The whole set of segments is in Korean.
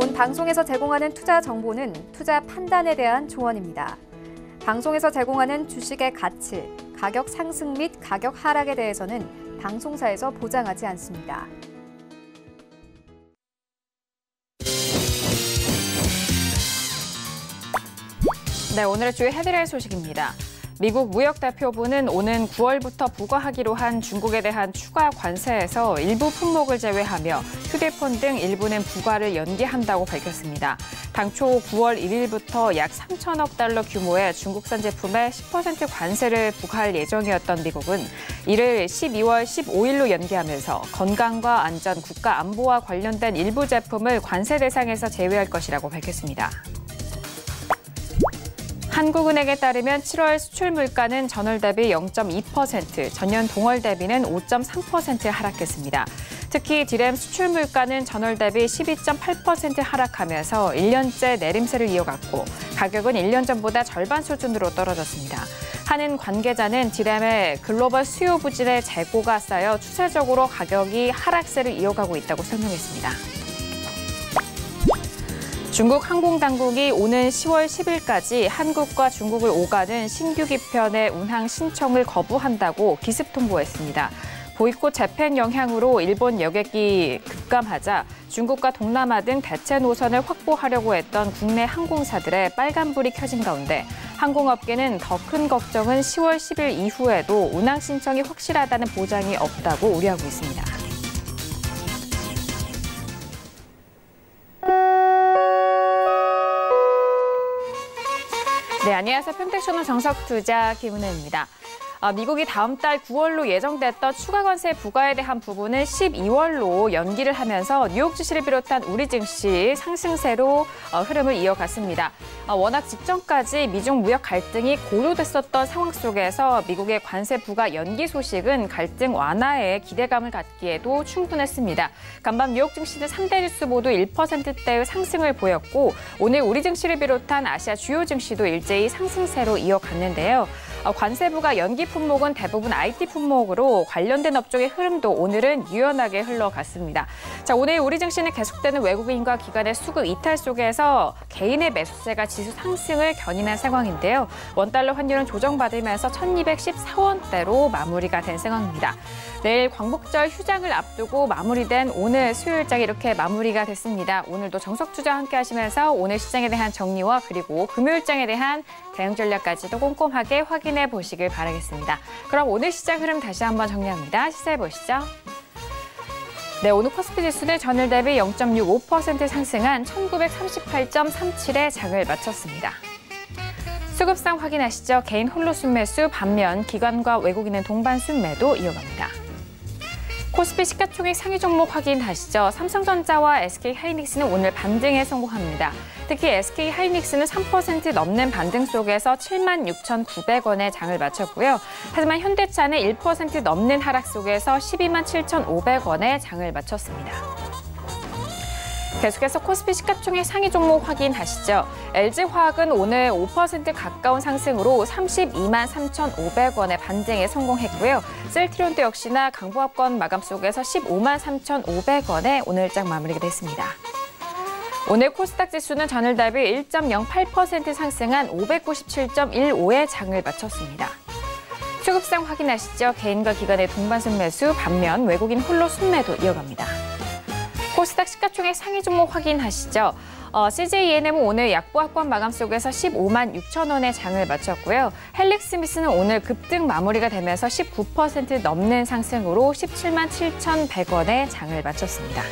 본 방송에서 제공하는 투자 정보는 투자 판단에 대한 조언입니다. 방송에서 제공하는 주식의 가치, 가격 상승 및 가격 하락에 대해서는 방송사에서 보장하지 않습니다. 네, 오늘의 주요 헤드라인 소식입니다. 미국 무역대표부는 오는 9월부터 부과하기로 한 중국에 대한 추가 관세에서 일부 품목을 제외하며 휴대폰 등 일부는 부과를 연기한다고 밝혔습니다. 당초 9월 1일부터 약 3천억 달러 규모의 중국산 제품에 10% 관세를 부과할 예정이었던 미국은 이를 12월 15일로 연기하면서 건강과 안전, 국가 안보와 관련된 일부 제품을 관세 대상에서 제외할 것이라고 밝혔습니다. 한국은행에 따르면 7월 수출 물가는 전월 대비 0.2%, 전년 동월 대비는 5.3% 하락했습니다. 특히 디램 수출 물가는 전월 대비 12.8% 하락하면서 1년째 내림세를 이어갔고 가격은 1년 전보다 절반 수준으로 떨어졌습니다. 한은 관계자는 디램의 글로벌 수요 부진의 재고가 쌓여 추세적으로 가격이 하락세를 이어가고 있다고 설명했습니다. 중국 항공당국이 오는 10월 10일까지 한국과 중국을 오가는 신규 기편의 운항 신청을 거부한다고 기습 통보했습니다. 보이콧 재팬 영향으로 일본 여객이 급감하자 중국과 동남아 등 대체 노선을 확보하려고 했던 국내 항공사들의 빨간불이 켜진 가운데 항공업계는 더 큰 걱정은 10월 10일 이후에도 운항 신청이 확실하다는 보장이 없다고 우려하고 있습니다. 네, 안녕하세요. 평택신문 정석투자 김은혜입니다. 미국이 다음 달 9월로 예정됐던 추가 관세 부과에 대한 부분은 12월로 연기를 하면서 뉴욕 증시를 비롯한 우리 증시 상승세로 흐름을 이어갔습니다. 워낙 직전까지 미중 무역 갈등이 고조됐었던 상황 속에서 미국의 관세 부과 연기 소식은 갈등 완화에 기대감을 갖기에도 충분했습니다. 간밤 뉴욕 증시는 3대 지수 모두 1%대의 상승을 보였고 오늘 우리 증시를 비롯한 아시아 주요 증시도 일제히 상승세로 이어갔는데요. 관세 부과 연기 품목은 대부분 IT 품목으로 관련된 업종의 흐름도 오늘은 유연하게 흘러갔습니다. 자, 오늘 우리 증시는 계속되는 외국인과 기관의 수급 이탈 속에서 개인의 매수세가 지수 상승을 견인한 상황인데요. 원달러 환율은 조정받으면서 1214원대로 마무리가 된 상황입니다. 내일 광복절 휴장을 앞두고 마무리된 오늘 수요일장이 이렇게 마무리가 됐습니다. 오늘도 정석투자와 함께 하시면서 오늘 시장에 대한 정리와 그리고 금요일장에 대한 대응 전략까지도 꼼꼼하게 확인해 보시길 바라겠습니다. 그럼 오늘 시장 흐름 다시 한번 정리합니다. 시세해 보시죠. 네, 오늘 코스피 지수는 전일 대비 0.65% 상승한 1938.37에 장을 마쳤습니다. 수급상 확인하시죠. 개인 홀로 순매수 반면 기관과 외국인은 동반 순매도 이어갑니다. 코스피 시가총액 상위 종목 확인하시죠. 삼성전자와 SK하이닉스는 오늘 반등에 성공합니다. 특히 SK하이닉스는 3% 넘는 반등 속에서 76,900원에 장을 마쳤고요. 하지만 현대차는 1% 넘는 하락 속에서 127,500원에 장을 마쳤습니다. 계속해서 코스피 시가총액 상위 종목 확인하시죠. LG화학은 오늘 5% 가까운 상승으로 323,500원의 반등에 성공했고요. 셀트리온도 역시나 강보합권 마감 속에서 153,500원에 오늘장 마무리가 됐습니다. 오늘 코스닥 지수는 전일 대비 1.08% 상승한 597.15에 장을 마쳤습니다. 수급상 확인하시죠. 개인과 기관의 동반 순매수 반면 외국인 홀로 순매도 이어갑니다. 코스닥 시가총액 상위 종목 확인하시죠. CJENM은 오늘 약보합권 마감 속에서 15만 6천 원의 장을 마쳤고요. 헬릭스미스는 오늘 급등 마무리가 되면서 19% 넘는 상승으로 17만 7,100원의 장을 마쳤습니다.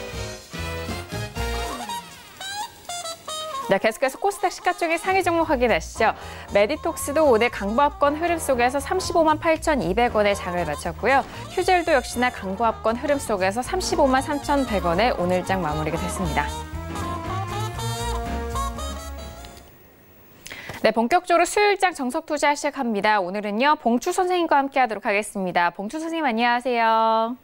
네, 계속해서 코스닥 시가총액 상위 종목 확인하시죠. 메디톡스도 오늘 강보합권 흐름 속에서 35만 8,200원의 장을 마쳤고요. 휴젤도 역시나 강보합권 흐름 속에서 35만 3,100원에 오늘장 마무리가 됐습니다. 네, 본격적으로 수요일장 정석투자 시작합니다. 오늘은요, 봉추 선생님과 함께하도록 하겠습니다. 봉추 선생님 안녕하세요.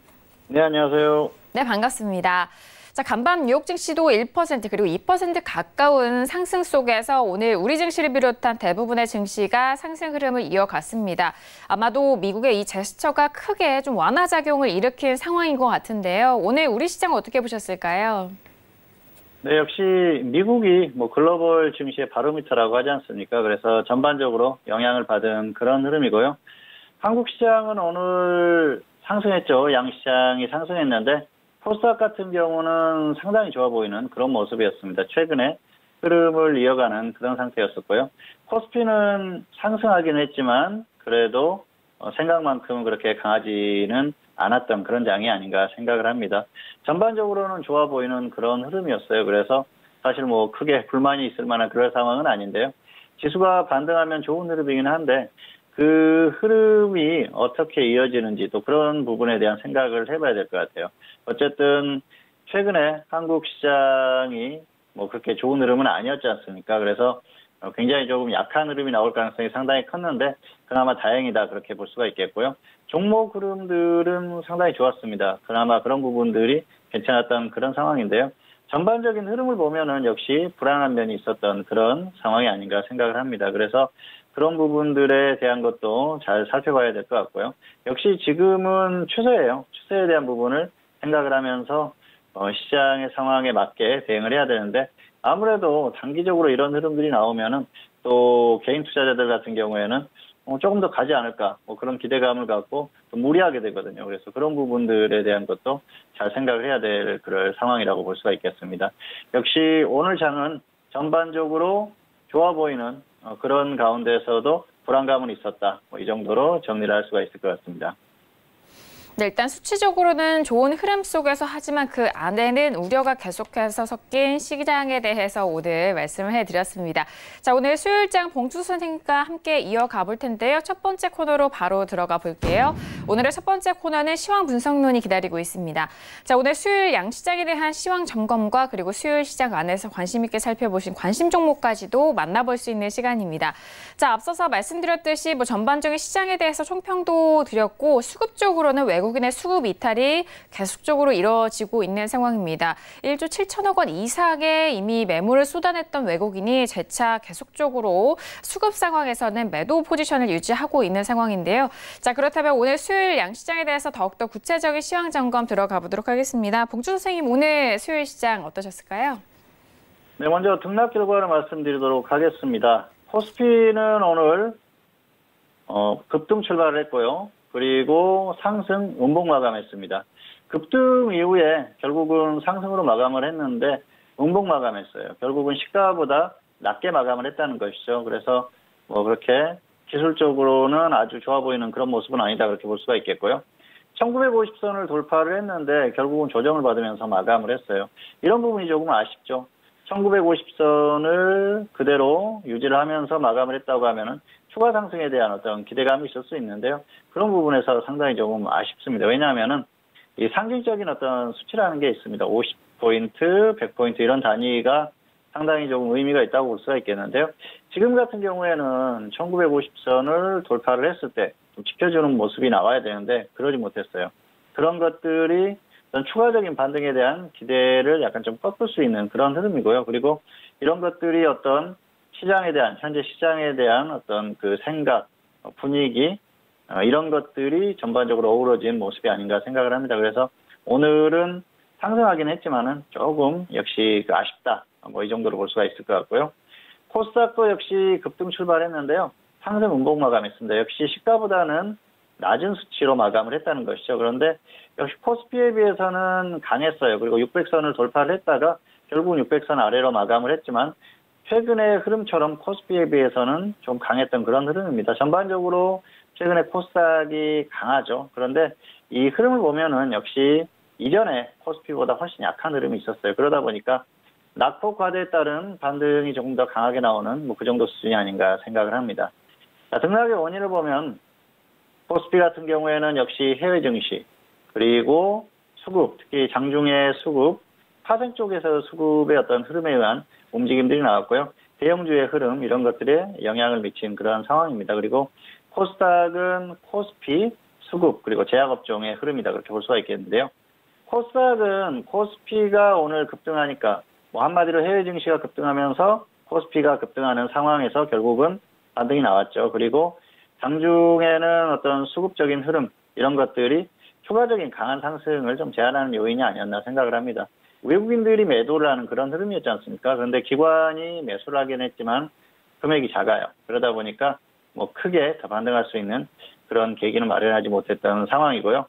네, 안녕하세요. 네, 반갑습니다. 자, 간밤 뉴욕 증시도 1% 그리고 2% 가까운 상승 속에서 오늘 우리 증시를 비롯한 대부분의 증시가 상승 흐름을 이어갔습니다. 아마도 미국의 이 제스처가 크게 좀 완화 작용을 일으킨 상황인 것 같은데요. 오늘 우리 시장 어떻게 보셨을까요? 네, 역시 미국이 뭐 글로벌 증시의 바로미터라고 하지 않습니까? 그래서 전반적으로 영향을 받은 그런 흐름이고요. 한국 시장은 오늘 상승했죠. 양시장이 상승했는데 코스닥 같은 경우는 상당히 좋아 보이는 그런 모습이었습니다. 최근에 흐름을 이어가는 그런 상태였었고요. 코스피는 상승하긴 했지만 그래도 생각만큼 그렇게 강하지는 않았던 그런 장이 아닌가 생각을 합니다. 전반적으로는 좋아 보이는 그런 흐름이었어요. 그래서 사실 뭐 크게 불만이 있을 만한 그런 상황은 아닌데요. 지수가 반등하면 좋은 흐름이긴 한데 그 흐름이 어떻게 이어지는지 또 그런 부분에 대한 생각을 해봐야 될 것 같아요. 어쨌든 최근에 한국 시장이 뭐 그렇게 좋은 흐름은 아니었지 않습니까? 그래서 굉장히 조금 약한 흐름이 나올 가능성이 상당히 컸는데 그나마 다행이다 그렇게 볼 수가 있겠고요. 종목 흐름들은 상당히 좋았습니다. 그나마 그런 부분들이 괜찮았던 그런 상황인데요. 전반적인 흐름을 보면은 역시 불안한 면이 있었던 그런 상황이 아닌가 생각을 합니다. 그래서 그런 부분들에 대한 것도 잘 살펴봐야 될 것 같고요. 역시 지금은 추세예요. 추세에 대한 부분을 생각을 하면서 시장의 상황에 맞게 대응을 해야 되는데 아무래도 단기적으로 이런 흐름들이 나오면은 또 개인 투자자들 같은 경우에는 조금 더 가지 않을까 뭐 그런 기대감을 갖고 또 무리하게 되거든요. 그래서 그런 부분들에 대한 것도 잘 생각을 해야 될 그럴 상황이라고 볼 수가 있겠습니다. 역시 오늘 장은 전반적으로 좋아 보이는 그런 가운데서도 불안감은 있었다. 뭐 이 정도로 정리를 할 수가 있을 것 같습니다. 네, 일단 수치적으로는 좋은 흐름 속에서 하지만 그 안에는 우려가 계속해서 섞인 시장에 대해서 오늘 말씀을 해드렸습니다. 자, 오늘 수요일장 봉주 선생님과 함께 이어가 볼 텐데요. 첫 번째 코너로 바로 들어가 볼게요. 오늘의 첫 번째 코너는 시황 분석론이 기다리고 있습니다. 자, 오늘 수요일 양시장에 대한 시황 점검과 그리고 수요일 시장 안에서 관심 있게 살펴보신 관심 종목까지도 만나볼 수 있는 시간입니다. 자, 앞서서 말씀드렸듯이 뭐 전반적인 시장에 대해서 총평도 드렸고 수급 쪽으로는 외국인의 수급 이탈이 계속적으로 이뤄지고 있는 상황입니다. 1조 7천억 원 이상의 이미 매물을 쏟아냈던 외국인이 재차 계속적으로 수급 상황에서는 매도 포지션을 유지하고 있는 상황인데요. 자, 그렇다면 오늘 수요일 양시장에 대해서 더욱더 구체적인 시황 점검 들어가 보도록 하겠습니다. 봉주 선생님, 오늘 수요일 시장 어떠셨을까요? 네, 먼저 등락 결과를 말씀드리도록 하겠습니다. 코스피는 오늘 급등 출발을 했고요. 그리고 상승 음봉 마감했습니다. 급등 이후에 결국은 상승으로 마감을 했는데 음봉 마감했어요. 결국은 시가보다 낮게 마감을 했다는 것이죠. 그래서 뭐 그렇게 기술적으로는 아주 좋아 보이는 그런 모습은 아니다 그렇게 볼 수가 있겠고요. 1950선을 돌파를 했는데 결국은 조정을 받으면서 마감을 했어요. 이런 부분이 조금 아쉽죠. 1950선을 그대로 유지를 하면서 마감을 했다고 하면은 추가 상승에 대한 어떤 기대감이 있을 수 있는데요. 그런 부분에서 상당히 조금 아쉽습니다. 왜냐하면은 이 상징적인 어떤 수치라는 게 있습니다. 50포인트, 100포인트 이런 단위가 상당히 조금 의미가 있다고 볼 수가 있겠는데요. 지금 같은 경우에는 1950선을 돌파를 했을 때 좀 지켜주는 모습이 나와야 되는데 그러지 못했어요. 그런 것들이 어떤 추가적인 반등에 대한 기대를 약간 좀 꺾을 수 있는 그런 흐름이고요. 그리고 이런 것들이 어떤 시장에 대한, 현재 시장에 대한 어떤 그 생각, 분위기, 이런 것들이 전반적으로 어우러진 모습이 아닌가 생각을 합니다. 그래서 오늘은 상승하긴 했지만은 조금 역시 아쉽다. 뭐 이 정도로 볼 수가 있을 것 같고요. 코스닥도 역시 급등 출발했는데요. 상승 음봉 마감했습니다. 역시 시가보다는 낮은 수치로 마감을 했다는 것이죠. 그런데 역시 코스피에 비해서는 강했어요. 그리고 600선을 돌파를 했다가 결국은 600선 아래로 마감을 했지만 최근의 흐름처럼 코스피에 비해서는 좀 강했던 그런 흐름입니다. 전반적으로 최근에 코스닥이 강하죠. 그런데 이 흐름을 보면은 역시 이전에 코스피보다 훨씬 약한 흐름이 있었어요. 그러다 보니까 낙폭 과대에 따른 반등이 조금 더 강하게 나오는 뭐 그 정도 수준이 아닌가 생각을 합니다. 자, 등락의 원인을 보면 코스피 같은 경우에는 역시 해외 증시 그리고 수급, 특히 장중의 수급, 파생 쪽에서 수급의 어떤 흐름에 의한 움직임들이 나왔고요. 대형주의 흐름 이런 것들에 영향을 미친 그런 상황입니다. 그리고 코스닥은 코스피, 수급 그리고 제약업종의 흐름이다 그렇게 볼 수가 있겠는데요. 코스닥은 코스피가 오늘 급등하니까 뭐 한마디로 해외 증시가 급등하면서 코스피가 급등하는 상황에서 결국은 반등이 나왔죠. 그리고 장중에는 어떤 수급적인 흐름 이런 것들이 추가적인 강한 상승을 좀 제한하는 요인이 아니었나 생각을 합니다. 외국인들이 매도를 하는 그런 흐름이었지 않습니까? 그런데 기관이 매수를 하긴 했지만 금액이 작아요. 그러다 보니까 뭐 크게 더 반등할 수 있는 그런 계기는 마련하지 못했던 상황이고요.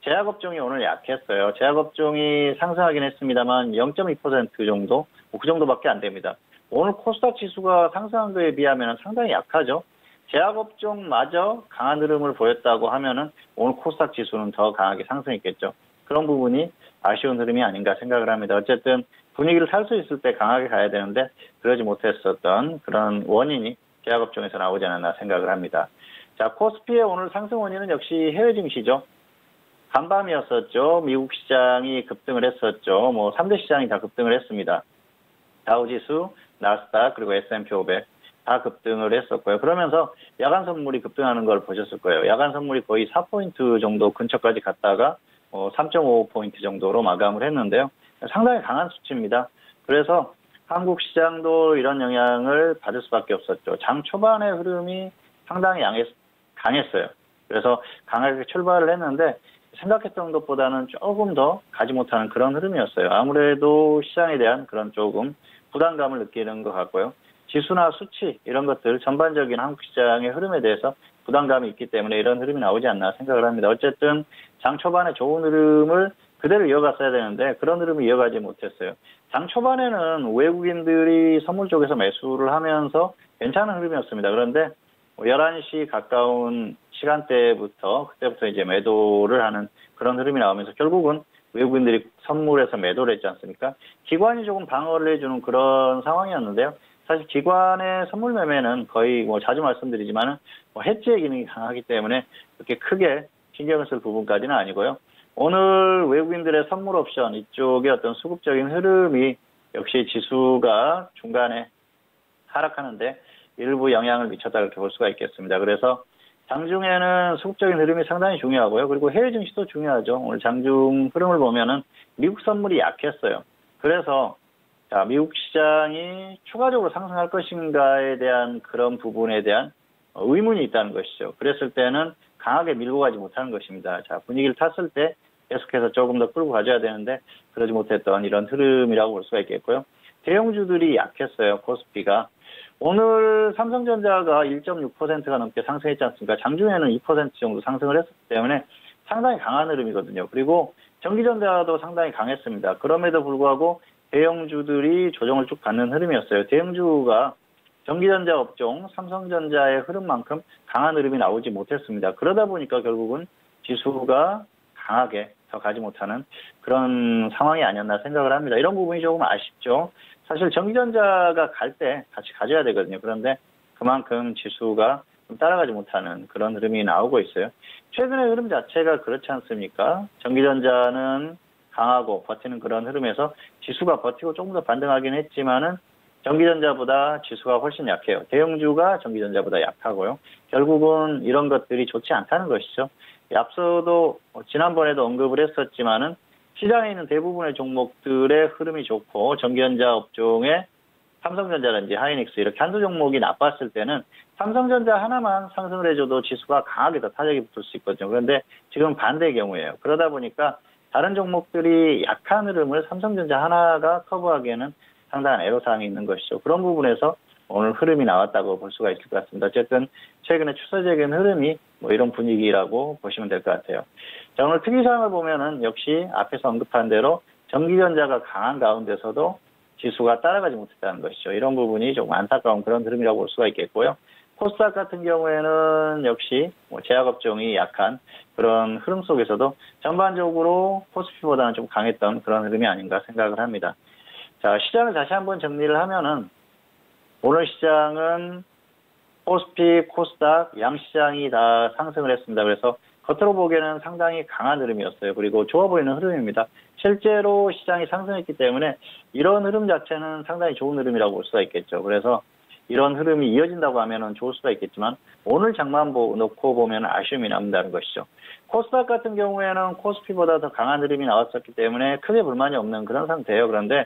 제약업종이 오늘 약했어요. 제약업종이 상승하긴 했습니다만 0.2% 정도, 뭐 그 정도밖에 안 됩니다. 오늘 코스닥 지수가 상승한 거에 비하면 상당히 약하죠. 제약업종마저 강한 흐름을 보였다고 하면은 오늘 코스닥 지수는 더 강하게 상승했겠죠. 그런 부분이 아쉬운 흐름이 아닌가 생각을 합니다. 어쨌든 분위기를 살 수 있을 때 강하게 가야 되는데 그러지 못했었던 그런 원인이 제약업종에서 나오지 않았나 생각을 합니다. 자, 코스피의 오늘 상승 원인은 역시 해외 증시죠. 간밤이었었죠. 미국 시장이 급등을 했었죠. 뭐 3대 시장이 다 급등을 했습니다. 다우지수, 나스닥, 그리고 S&P 500 다 급등을 했었고요. 그러면서 야간 선물이 급등하는 걸 보셨을 거예요. 야간 선물이 거의 4포인트 정도 근처까지 갔다가 3.5포인트 정도로 마감을 했는데요. 상당히 강한 수치입니다. 그래서 한국 시장도 이런 영향을 받을 수밖에 없었죠. 장 초반의 흐름이 상당히 강했어요. 그래서 강하게 출발을 했는데 생각했던 것보다는 조금 더 가지 못하는 그런 흐름이었어요. 아무래도 시장에 대한 그런 조금 부담감을 느끼는 것 같고요. 지수나 수치 이런 것들 전반적인 한국 시장의 흐름에 대해서 부담감이 있기 때문에 이런 흐름이 나오지 않나 생각을 합니다. 어쨌든 장 초반에 좋은 흐름을 그대로 이어갔어야 되는데 그런 흐름을 이어가지 못했어요. 장 초반에는 외국인들이 선물 쪽에서 매수를 하면서 괜찮은 흐름이었습니다. 그런데 11시 가까운 시간대부터 그때부터 이제 매도를 하는 그런 흐름이 나오면서 결국은 외국인들이 선물에서 매도를 했지 않습니까? 기관이 조금 방어를 해주는 그런 상황이었는데요. 사실 기관의 선물 매매는 거의 뭐 자주 말씀드리지만은 해지의 기능이 강하기 때문에 그렇게 크게 신경을 쓸 부분까지는 아니고요. 오늘 외국인들의 선물 옵션 이쪽의 어떤 수급적인 흐름이 역시 지수가 중간에 하락하는데 일부 영향을 미쳤다 이렇게 볼 수가 있겠습니다. 그래서 장중에는 수급적인 흐름이 상당히 중요하고요. 그리고 해외 증시도 중요하죠. 오늘 장중 흐름을 보면은 미국 선물이 약했어요. 그래서 자, 미국 시장이 추가적으로 상승할 것인가에 대한 그런 부분에 대한 의문이 있다는 것이죠. 그랬을 때는 강하게 밀고 가지 못하는 것입니다. 자, 분위기를 탔을 때 계속해서 조금 더 끌고 가줘야 되는데 그러지 못했던 이런 흐름이라고 볼 수가 있겠고요. 대형주들이 약했어요. 코스피가. 오늘 삼성전자가 1.6%가 넘게 상승했지 않습니까? 장중에는 2% 정도 상승을 했기 때문에 상당히 강한 흐름이거든요. 그리고 전기전자도 상당히 강했습니다. 그럼에도 불구하고 대형주들이 조정을 쭉 받는 흐름이었어요. 대형주가 전기전자 업종, 삼성전자의 흐름만큼 강한 흐름이 나오지 못했습니다. 그러다 보니까 결국은 지수가 강하게 더 가지 못하는 그런 상황이 아니었나 생각을 합니다. 이런 부분이 조금 아쉽죠. 사실 전기전자가 갈 때 같이 가져야 되거든요. 그런데 그만큼 지수가 좀 따라가지 못하는 그런 흐름이 나오고 있어요. 최근의 흐름 자체가 그렇지 않습니까? 전기전자는 강하고 버티는 그런 흐름에서 지수가 버티고 조금 더 반등하긴 했지만은 전기전자보다 지수가 훨씬 약해요. 대형주가 전기전자보다 약하고요. 결국은 이런 것들이 좋지 않다는 것이죠. 앞서도 지난번에도 언급을 했었지만은 시장에 있는 대부분의 종목들의 흐름이 좋고 전기전자 업종의 삼성전자라든지 하이닉스 이렇게 한두 종목이 나빴을 때는 삼성전자 하나만 상승을 해줘도 지수가 강하게 더 타격이 붙을 수 있거든요. 그런데 지금 반대의 경우예요. 그러다 보니까 다른 종목들이 약한 흐름을 삼성전자 하나가 커버하기에는 상당한 애로사항이 있는 것이죠. 그런 부분에서 오늘 흐름이 나왔다고 볼 수가 있을 것 같습니다. 어쨌든 최근에 추세적인 흐름이 뭐 이런 분위기라고 보시면 될 것 같아요. 자, 오늘 특이사항을 보면은 역시 앞에서 언급한 대로 전기전자가 강한 가운데서도 지수가 따라가지 못했다는 것이죠. 이런 부분이 조금 안타까운 그런 흐름이라고 볼 수가 있겠고요. 코스닥 같은 경우에는 역시 뭐 제약업종이 약한 그런 흐름 속에서도 전반적으로 코스피보다는 좀 강했던 그런 흐름이 아닌가 생각을 합니다. 자, 시장을 다시 한번 정리를 하면은 오늘 시장은 코스피, 코스닥, 양시장이 다 상승을 했습니다. 그래서 겉으로 보기에는 상당히 강한 흐름이었어요. 그리고 좋아 보이는 흐름입니다. 실제로 시장이 상승했기 때문에 이런 흐름 자체는 상당히 좋은 흐름이라고 볼 수가 있겠죠. 그래서 이런 흐름이 이어진다고 하면은 좋을 수가 있겠지만 오늘 장만 놓고 보면 아쉬움이 남는다는 것이죠. 코스닥 같은 경우에는 코스피보다 더 강한 흐름이 나왔었기 때문에 크게 불만이 없는 그런 상태예요. 그런데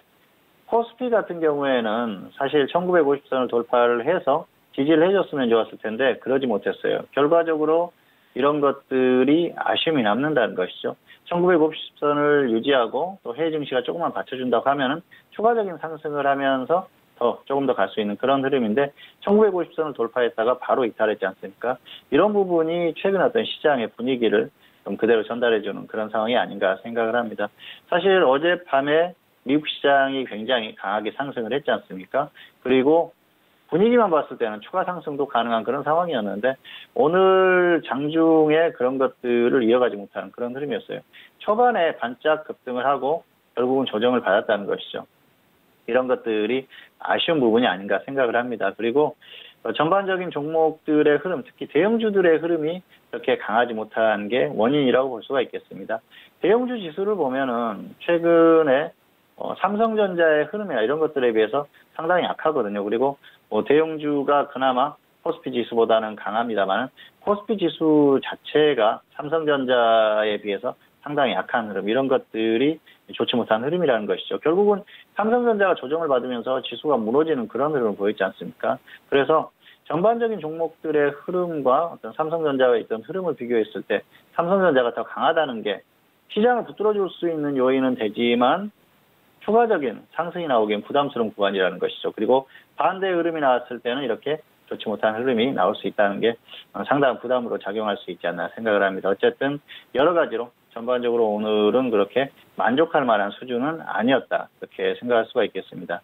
코스피 같은 경우에는 사실 1950선을 돌파를 해서 지지를 해줬으면 좋았을 텐데 그러지 못했어요. 결과적으로 이런 것들이 아쉬움이 남는다는 것이죠. 1950선을 유지하고 또 해외 증시가 조금만 받쳐준다고 하면은 추가적인 상승을 하면서 조금 더 갈 수 있는 그런 흐름인데 1950선을 돌파했다가 바로 이탈했지 않습니까? 이런 부분이 최근 어떤 시장의 분위기를 좀 그대로 전달해주는 그런 상황이 아닌가 생각을 합니다. 사실 어젯밤에 미국 시장이 굉장히 강하게 상승을 했지 않습니까? 그리고 분위기만 봤을 때는 추가 상승도 가능한 그런 상황이었는데 오늘 장중에 그런 것들을 이어가지 못하는 그런 흐름이었어요. 초반에 반짝 급등을 하고 결국은 조정을 받았다는 것이죠. 이런 것들이 아쉬운 부분이 아닌가 생각을 합니다. 그리고 전반적인 종목들의 흐름, 특히 대형주들의 흐름이 그렇게 강하지 못한 게 원인이라고 볼 수가 있겠습니다. 대형주 지수를 보면은 최근에 삼성전자의 흐름이나 이런 것들에 비해서 상당히 약하거든요. 그리고 대형주가 그나마 코스피 지수보다는 강합니다만 코스피 지수 자체가 삼성전자에 비해서 상당히 약한 흐름, 이런 것들이 좋지 못한 흐름이라는 것이죠. 결국은 삼성전자가 조정을 받으면서 지수가 무너지는 그런 흐름을 보였지 않습니까? 그래서 전반적인 종목들의 흐름과 어떤 삼성전자가 있던 흐름을 비교했을 때 삼성전자가 더 강하다는 게 시장을 붙들어줄 수 있는 요인은 되지만 추가적인 상승이 나오기엔 부담스러운 구간이라는 것이죠. 그리고 반대의 흐름이 나왔을 때는 이렇게 좋지 못한 흐름이 나올 수 있다는 게 상당한 부담으로 작용할 수 있지 않나 생각을 합니다. 어쨌든 여러 가지로 전반적으로 오늘은 그렇게 만족할 만한 수준은 아니었다, 그렇게 생각할 수가 있겠습니다.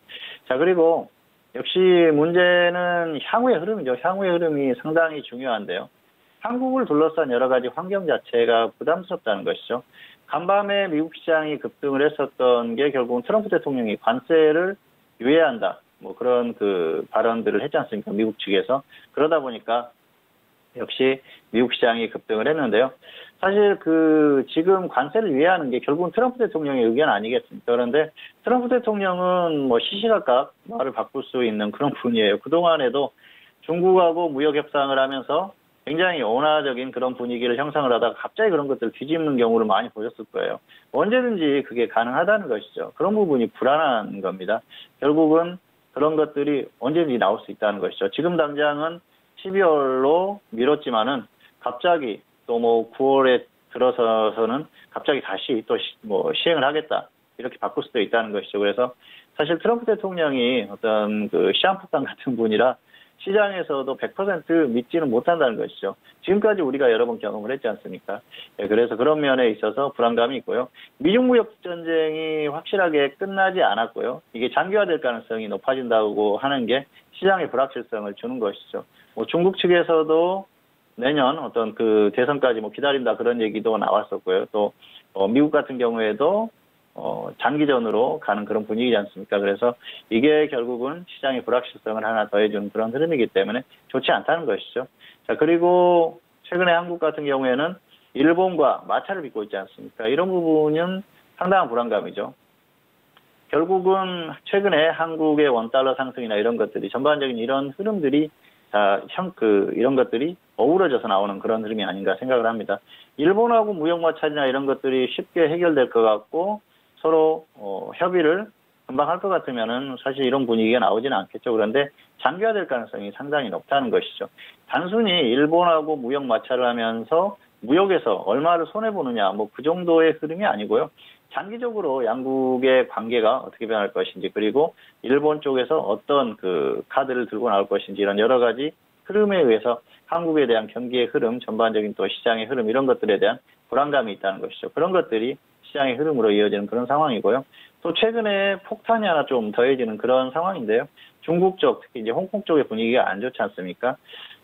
자, 그리고 역시 문제는 향후의 흐름이죠. 향후의 흐름이 상당히 중요한데요. 한국을 둘러싼 여러 가지 환경 자체가 부담스럽다는 것이죠. 간밤에 미국 시장이 급등을 했었던 게 결국은 트럼프 대통령이 관세를 유예한다, 그런 발언들을 했지 않습니까? 미국 측에서. 그러다 보니까 역시 미국 시장이 급등을 했는데요. 사실 지금 관세를 유예하는 게 결국은 트럼프 대통령의 의견 아니겠습니까? 그런데 트럼프 대통령은 시시각각 말을 바꿀 수 있는 그런 분이에요. 그동안에도 중국하고 무역 협상을 하면서 굉장히 온화적인 그런 분위기를 형성을 하다가 갑자기 그런 것들을 뒤집는 경우를 많이 보셨을 거예요. 언제든지 그게 가능하다는 것이죠. 그런 부분이 불안한 겁니다. 결국은 그런 것들이 언제든지 나올 수 있다는 것이죠. 지금 당장은 12월로 미뤘지만은 갑자기 또 9월에 들어서서는 갑자기 다시 또 시행을 하겠다, 이렇게 바꿀 수도 있다는 것이죠. 그래서 사실 트럼프 대통령이 어떤 시한폭탄 같은 분이라 시장에서도 100% 믿지는 못한다는 것이죠. 지금까지 우리가 여러 번 경험을 했지 않습니까? 그래서 그런 면에 있어서 불안감이 있고요. 미중 무역 전쟁이 확실하게 끝나지 않았고요. 이게 장기화될 가능성이 높아진다고 하는 게 시장의 불확실성을 주는 것이죠. 중국 측에서도 내년 어떤 대선까지 기다린다, 그런 얘기도 나왔었고요. 또 미국 같은 경우에도 장기전으로 가는 그런 분위기지 않습니까? 그래서 이게 결국은 시장의 불확실성을 하나 더해주는 그런 흐름이기 때문에 좋지 않다는 것이죠. 자, 그리고 최근에 한국 같은 경우에는 일본과 마찰을 빚고 있지 않습니까? 이런 부분은 상당한 불안감이죠. 결국은 최근에 한국의 원달러 상승이나 이런 것들이, 전반적인 이런 흐름들이 이런 것들이 어우러져서 나오는 그런 흐름이 아닌가 생각을 합니다. 일본하고 무역 마찰이나 이런 것들이 쉽게 해결될 것 같고 서로 협의를 금방 할 것 같으면은 사실 이런 분위기가 나오지는 않겠죠. 그런데 장기화될 가능성이 상당히 높다는 것이죠. 단순히 일본하고 무역 마찰을 하면서 무역에서 얼마를 손해보느냐, 그 정도의 흐름이 아니고요. 장기적으로 양국의 관계가 어떻게 변할 것인지, 그리고 일본 쪽에서 어떤 카드를 들고 나올 것인지, 이런 여러 가지 흐름에 의해서 한국에 대한 경기의 흐름, 전반적인 또 시장의 흐름, 이런 것들에 대한 불안감이 있다는 것이죠. 그런 것들이 시장의 흐름으로 이어지는 그런 상황이고요. 또 최근에 폭탄이 하나 좀 더해지는 그런 상황인데요. 중국 쪽, 특히 이제 홍콩 쪽의 분위기가 안 좋지 않습니까?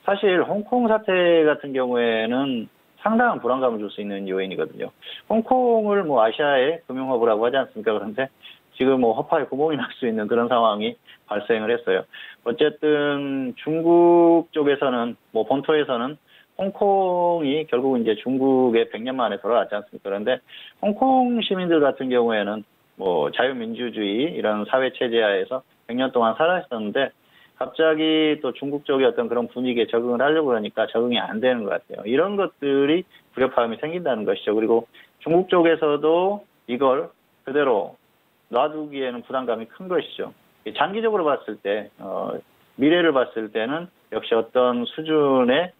사실 홍콩 사태 같은 경우에는 상당한 불안감을 줄 수 있는 요인이거든요. 홍콩을 아시아의 금융허브라고 하지 않습니까? 그런데 지금 허파에 구멍이 날 수 있는 그런 상황이 발생을 했어요. 어쨌든 중국 쪽에서는 본토에서는 홍콩이 결국 이제 중국의 100년 만에 돌아왔지 않습니까? 그런데 홍콩 시민들 같은 경우에는 자유민주주의 이런 사회 체제하에서 100년 동안 살아있었는데 갑자기 또 중국 쪽의 어떤 그런 분위기에 적응을 하려고 그러니까 적응이 안 되는 것 같아요. 이런 것들이 불협화음이 생긴다는 것이죠. 그리고 중국 쪽에서도 이걸 그대로 놔두기에는 부담감이 큰 것이죠. 장기적으로 봤을 때, 미래를 봤을 때는 역시 어떤 수준의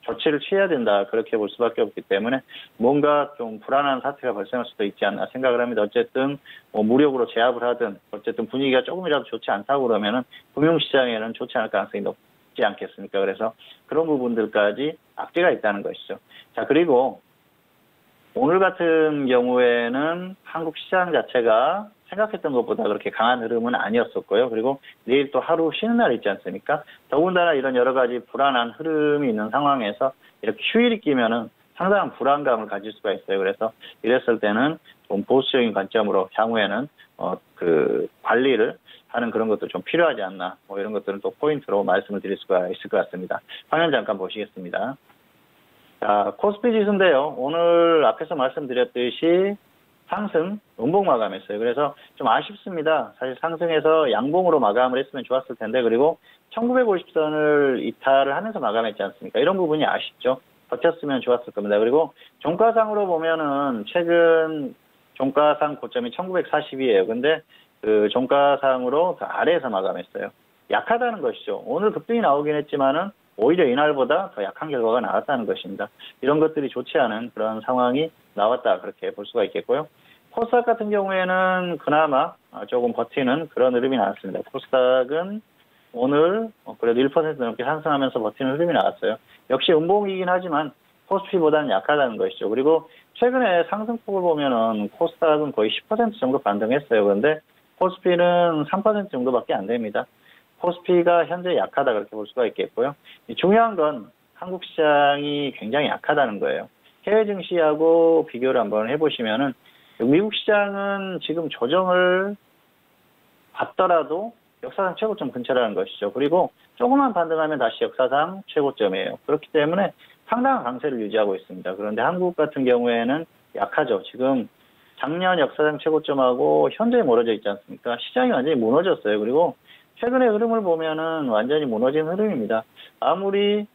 조치를 취해야 된다. 그렇게 볼 수밖에 없기 때문에 뭔가 좀 불안한 사태가 발생할 수도 있지 않나 생각을 합니다. 어쨌든 뭐 무력으로 제압을 하든 어쨌든 분위기가 조금이라도 좋지 않다고 그러면은 금융시장에는 좋지 않을 가능성이 높지 않겠습니까? 그래서 그런 부분들까지 악재가 있다는 것이죠. 자, 그리고 오늘 같은 경우에는 한국 시장 자체가 생각했던 것보다 그렇게 강한 흐름은 아니었었고요. 그리고 내일 또 하루 쉬는 날 있지 않습니까? 더군다나 이런 여러 가지 불안한 흐름이 있는 상황에서 이렇게 휴일이 끼면은 상당한 불안감을 가질 수가 있어요. 그래서 이랬을 때는 좀 보수적인 관점으로 향후에는 관리를 하는 그런 것도 좀 필요하지 않나. 뭐 이런 것들은 또 포인트로 말씀을 드릴 수가 있을 것 같습니다. 화면 잠깐 보시겠습니다. 자, 코스피 지수인데요. 오늘 앞에서 말씀드렸듯이 상승, 음봉 마감했어요. 그래서 좀 아쉽습니다. 사실 상승해서 양봉으로 마감을 했으면 좋았을 텐데, 그리고 1950선을 이탈을 하면서 마감했지 않습니까? 이런 부분이 아쉽죠. 버텼으면 좋았을 겁니다. 그리고 종가상으로 보면은 최근 종가상 고점이 1940이에요. 근데 그 종가상으로 더 아래에서 마감했어요. 약하다는 것이죠. 오늘 급등이 나오긴 했지만은 오히려 이날보다 더 약한 결과가 나왔다는 것입니다. 이런 것들이 좋지 않은 그런 상황이 나왔다. 그렇게 볼 수가 있겠고요. 코스닥 같은 경우에는 그나마 조금 버티는 그런 흐름이 나왔습니다. 코스닥은 오늘 그래도 1% 넘게 상승하면서 버티는 흐름이 나왔어요. 역시 음봉이긴 하지만 코스피보다는 약하다는 것이죠. 그리고 최근에 상승폭을 보면은 코스닥은 거의 10% 정도 반등했어요. 그런데 코스피는 3% 정도밖에 안 됩니다. 코스피가 현재 약하다 그렇게 볼 수가 있겠고요. 중요한 건 한국 시장이 굉장히 약하다는 거예요. 해외 증시하고 비교를 한번 해보시면은 미국 시장은 지금 조정을 받더라도 역사상 최고점 근처라는 것이죠. 그리고 조금만 반등하면 다시 역사상 최고점이에요. 그렇기 때문에 상당한 강세를 유지하고 있습니다. 그런데 한국 같은 경우에는 약하죠. 지금 작년 역사상 최고점하고 현저히 멀어져 있지 않습니까? 시장이 완전히 무너졌어요. 그리고 최근의 흐름을 보면은 완전히 무너진 흐름입니다. 아무리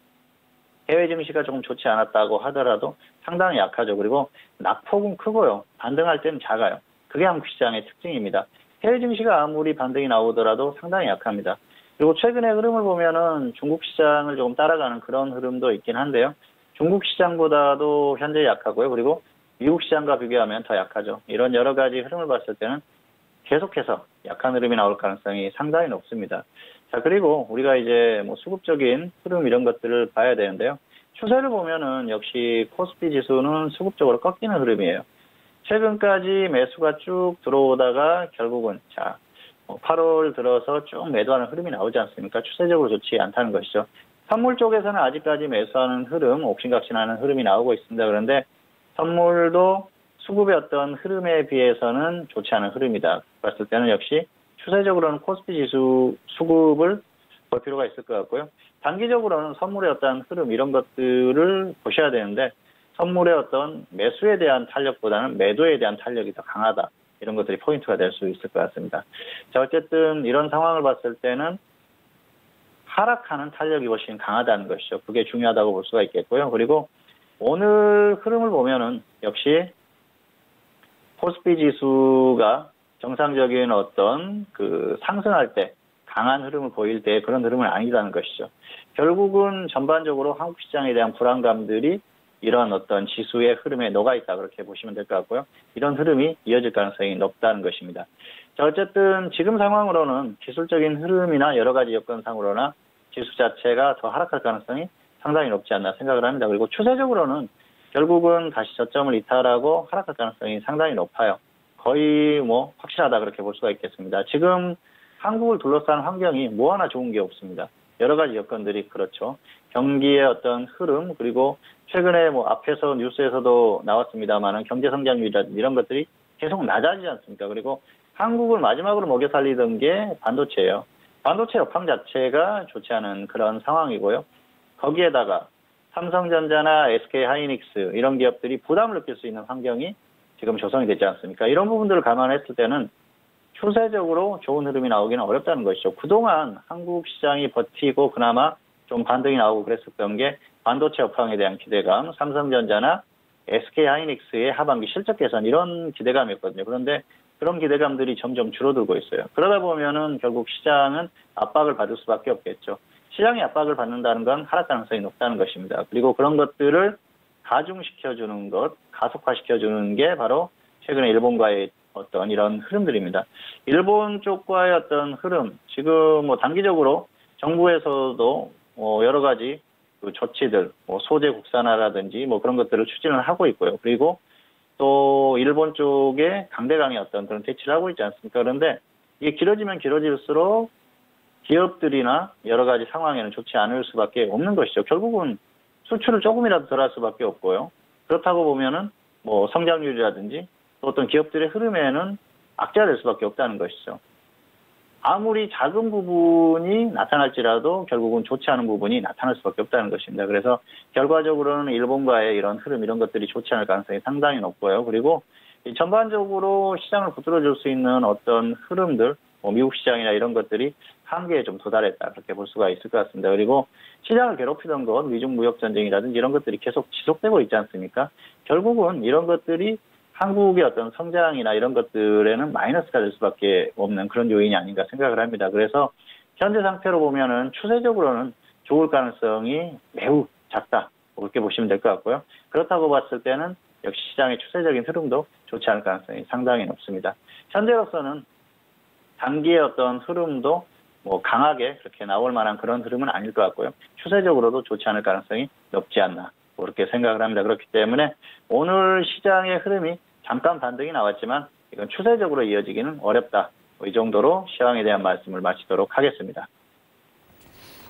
해외 증시가 조금 좋지 않았다고 하더라도 상당히 약하죠. 그리고 낙폭은 크고요. 반등할 때는 작아요. 그게 한국 시장의 특징입니다. 해외 증시가 아무리 반등이 나오더라도 상당히 약합니다. 그리고 최근의 흐름을 보면은 중국 시장을 조금 따라가는 그런 흐름도 있긴 한데요. 중국 시장보다도 현재 약하고요. 그리고 미국 시장과 비교하면 더 약하죠. 이런 여러 가지 흐름을 봤을 때는 계속해서 약한 흐름이 나올 가능성이 상당히 높습니다. 자, 그리고 우리가 이제 뭐 수급적인 흐름 이런 것들을 봐야 되는데요. 추세를 보면은 역시 코스피 지수는 수급적으로 꺾이는 흐름이에요. 최근까지 매수가 쭉 들어오다가 결국은 8월 들어서 쭉 매도하는 흐름이 나오지 않습니까? 추세적으로 좋지 않다는 것이죠. 선물 쪽에서는 아직까지 매수하는 흐름, 옥신각신하는 흐름이 나오고 있습니다. 그런데 선물도 수급의 어떤 흐름에 비해서는 좋지 않은 흐름이다. 봤을 때는 역시 추세적으로는 코스피 지수 수급을 볼 필요가 있을 것 같고요. 단기적으로는 선물의 어떤 흐름 이런 것들을 보셔야 되는데 선물의 어떤 매수에 대한 탄력보다는 매도에 대한 탄력이 더 강하다. 이런 것들이 포인트가 될 수 있을 것 같습니다. 자, 어쨌든 이런 상황을 봤을 때는 하락하는 탄력이 훨씬 강하다는 것이죠. 그게 중요하다고 볼 수가 있겠고요. 그리고 오늘 흐름을 보면은 역시 코스피 지수가 정상적인 어떤 상승할 때 강한 흐름을 보일 때 그런 흐름은 아니라는 것이죠. 결국은 전반적으로 한국 시장에 대한 불안감들이 이런 어떤 지수의 흐름에 녹아있다 그렇게 보시면 될 것 같고요. 이런 흐름이 이어질 가능성이 높다는 것입니다. 자, 어쨌든 지금 상황으로는 기술적인 흐름이나 여러 가지 여건상으로나 지수 자체가 더 하락할 가능성이 상당히 높지 않나 생각을 합니다. 그리고 추세적으로는 결국은 다시 저점을 이탈하고 하락할 가능성이 상당히 높아요. 거의 뭐 확실하다 그렇게 볼 수가 있겠습니다. 지금 한국을 둘러싼 환경이 뭐 하나 좋은 게 없습니다. 여러 가지 여건들이 그렇죠. 경기의 어떤 흐름 그리고 최근에 뭐 앞에서 뉴스에서도 나왔습니다만은 경제 성장률이라든지 이런 것들이 계속 낮아지지 않습니까? 그리고 한국을 마지막으로 먹여 살리던 게 반도체예요. 반도체 업황 자체가 좋지 않은 그런 상황이고요. 거기에다가 삼성전자나 SK하이닉스 이런 기업들이 부담을 느낄 수 있는 환경이 지금 조성이 되지 않습니까? 이런 부분들을 감안했을 때는 추세적으로 좋은 흐름이 나오기는 어렵다는 것이죠. 그동안 한국 시장이 버티고 그나마 좀 반등이 나오고 그랬었던 게 반도체 업황에 대한 기대감, 삼성전자나 SK하이닉스의 하반기 실적 개선 이런 기대감이었거든요. 그런데 그런 기대감들이 점점 줄어들고 있어요. 그러다 보면은 결국 시장은 압박을 받을 수밖에 없겠죠. 시장의 압박을 받는다는 건 하락 가능성이 높다는 것입니다. 그리고 그런 것들을 가중시켜주는 것, 가속화시켜주는 게 바로 최근에 일본과의 어떤 이런 흐름들입니다. 일본 쪽과의 어떤 흐름, 지금 뭐 단기적으로 정부에서도 여러 가지 그 조치들, 뭐 소재 국산화라든지 뭐 그런 것들을 추진을 하고 있고요. 그리고 또 일본 쪽에 강대강의 어떤 그런 대치를 하고 있지 않습니까? 그런데 이게 길어지면 길어질수록 기업들이나 여러 가지 상황에는 좋지 않을 수밖에 없는 것이죠. 결국은 수출을 조금이라도 덜 할 수밖에 없고요. 그렇다고 보면은 뭐 성장률이라든지 또 어떤 기업들의 흐름에는 악재가 될 수밖에 없다는 것이죠. 아무리 작은 부분이 나타날지라도 결국은 좋지 않은 부분이 나타날 수밖에 없다는 것입니다. 그래서 결과적으로는 일본과의 이런 흐름, 이런 것들이 좋지 않을 가능성이 상당히 높고요. 그리고 전반적으로 시장을 붙들어줄 수 있는 어떤 흐름들, 뭐 미국 시장이나 이런 것들이 한계에 좀 도달했다, 그렇게 볼 수가 있을 것 같습니다. 그리고 시장을 괴롭히던 것, 미중 무역 전쟁이라든지 이런 것들이 계속 지속되고 있지 않습니까? 결국은 이런 것들이 한국의 어떤 성장이나 이런 것들에는 마이너스가 될 수밖에 없는 그런 요인이 아닌가 생각을 합니다. 그래서 현재 상태로 보면은 추세적으로는 좋을 가능성이 매우 작다, 그렇게 보시면 될 것 같고요. 그렇다고 봤을 때는 역시 시장의 추세적인 흐름도 좋지 않을 가능성이 상당히 높습니다. 현재로서는 단기의 어떤 흐름도 뭐 강하게 그렇게 나올 만한 그런 흐름은 아닐 것 같고요. 추세적으로도 좋지 않을 가능성이 높지 않나, 그렇게 생각을 합니다. 그렇기 때문에 오늘 시장의 흐름이 잠깐 반등이 나왔지만 이건 추세적으로 이어지기는 어렵다. 이 정도로 시황에 대한 말씀을 마치도록 하겠습니다.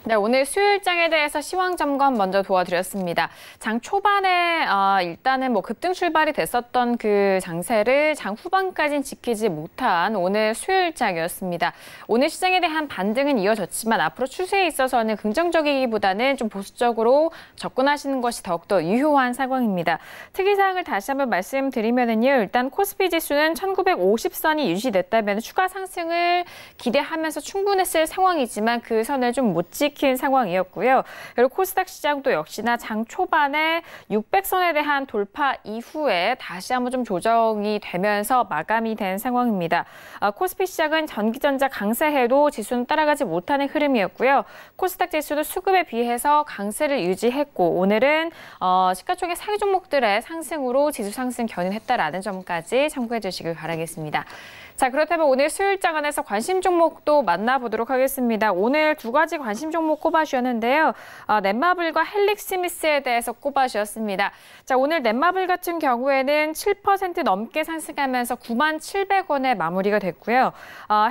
네, 오늘 수요일장에 대해서 시황 점검 먼저 도와드렸습니다. 장 초반에 일단은 뭐 급등 출발이 됐었던 그 장세를 장 후반까지는 지키지 못한 오늘 수요일장이었습니다. 오늘 시장에 대한 반등은 이어졌지만 앞으로 추세에 있어서는 긍정적이기보다는 좀 보수적으로 접근하시는 것이 더욱더 유효한 상황입니다. 특이사항을 다시 한번 말씀드리면은요, 일단 코스피 지수는 1950선이 유지됐다면 추가 상승을 기대하면서 충분했을 상황이지만 그 선을 좀 못 지킨 상황이었고요. 그리고 코스닥 시장도 역시나 장 초반에 600선에 대한 돌파 이후에 다시 한번 좀 조정이 되면서 마감이 된 상황입니다. 코스피 시장은 전기전자 강세해도 지수는 따라가지 못하는 흐름이었고요. 코스닥 지수도 수급에 비해서 강세를 유지했고 오늘은 시가총액 상위 종목들의 상승으로 지수 상승 견인했다라는 점까지 참고해 주시길 바라겠습니다. 자, 그렇다면 오늘 수요일장 안에서 관심 종목도 만나보도록 하겠습니다. 오늘 두 가지 관심 종목 꼽아주셨는데요. 넷마블과 헬릭스미스에 대해서 꼽아주셨습니다. 자, 오늘 넷마블 같은 경우에는 7% 넘게 상승하면서 97,000원에 마무리가 됐고요.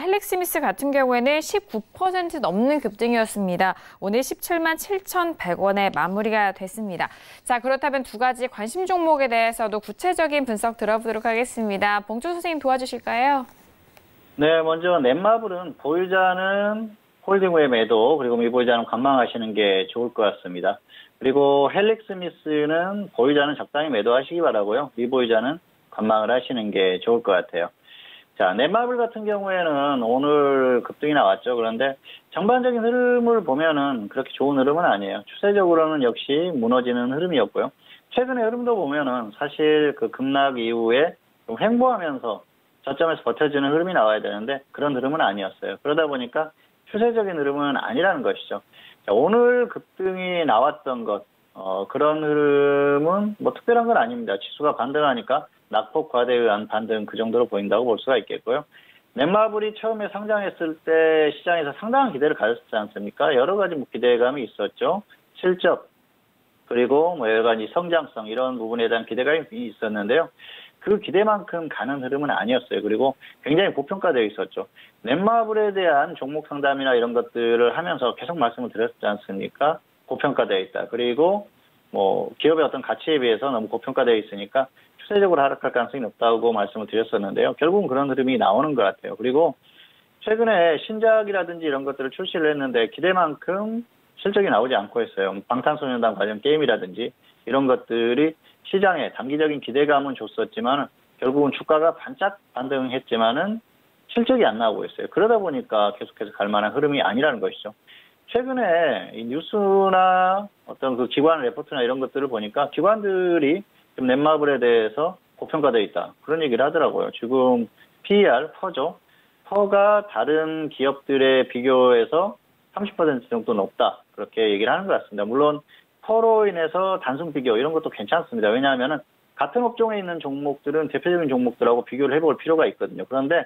헬릭스미스 같은 경우에는 19% 넘는 급등이었습니다. 오늘 177,100원에 마무리가 됐습니다. 자, 그렇다면 두 가지 관심 종목에 대해서도 구체적인 분석 들어보도록 하겠습니다. 봉주 선생님 도와주실까요? 네, 먼저 넷마블은 보유자는 홀딩후의 매도, 그리고 미보유자는 관망하시는 게 좋을 것 같습니다. 그리고 헬릭스미스는 보유자는 적당히 매도하시기 바라고요. 미보유자는 관망을 하시는 게 좋을 것 같아요. 자, 넷마블 같은 경우에는 오늘 급등이 나왔죠. 그런데 전반적인 흐름을 보면은 그렇게 좋은 흐름은 아니에요. 추세적으로는 역시 무너지는 흐름이었고요. 최근의 흐름도 보면은 사실 그 급락 이후에 좀 횡보하면서 저점에서 버텨주는 흐름이 나와야 되는데 그런 흐름은 아니었어요. 그러다 보니까 추세적인 흐름은 아니라는 것이죠. 자, 오늘 급등이 나왔던 것, 그런 흐름은 뭐 특별한 건 아닙니다. 지수가 반등하니까 낙폭 과대에 의한 반등 그 정도로 보인다고 볼 수가 있겠고요. 넷마블이 처음에 상장했을 때 시장에서 상당한 기대를 가졌지 않습니까? 여러 가지 뭐 기대감이 있었죠. 실적, 그리고 뭐 여러 가지 성장성 이런 부분에 대한 기대감이 있었는데요. 그 기대만큼 가는 흐름은 아니었어요. 그리고 굉장히 고평가되어 있었죠. 넷마블에 대한 종목 상담이나 이런 것들을 하면서 계속 말씀을 드렸지 않습니까? 고평가되어 있다. 그리고 뭐 기업의 어떤 가치에 비해서 너무 고평가되어 있으니까 추세적으로 하락할 가능성이 높다고 말씀을 드렸었는데요. 결국은 그런 흐름이 나오는 것 같아요. 그리고 최근에 신작이라든지 이런 것들을 출시를 했는데 기대만큼 실적이 나오지 않고 있어요. 방탄소년단 관련 게임이라든지 이런 것들이 시장에 단기적인 기대감은 줬었지만 결국은 주가가 반짝 반등했지만은 실적이 안 나오고 있어요. 그러다 보니까 계속해서 갈 만한 흐름이 아니라는 것이죠. 최근에 이 뉴스나 어떤 그 기관 레포트나 이런 것들을 보니까 기관들이 좀 넷마블에 대해서 고평가되어 있다. 그런 얘기를 하더라고요. 지금 PER, 퍼죠. 퍼가 다른 기업들에 비교해서 30% 정도 높다. 그렇게 얘기를 하는 것 같습니다. 물론 서로 인해서 단순 비교 이런 것도 괜찮습니다. 왜냐하면은 같은 업종에 있는 종목들은 대표적인 종목들하고 비교를 해볼 필요가 있거든요. 그런데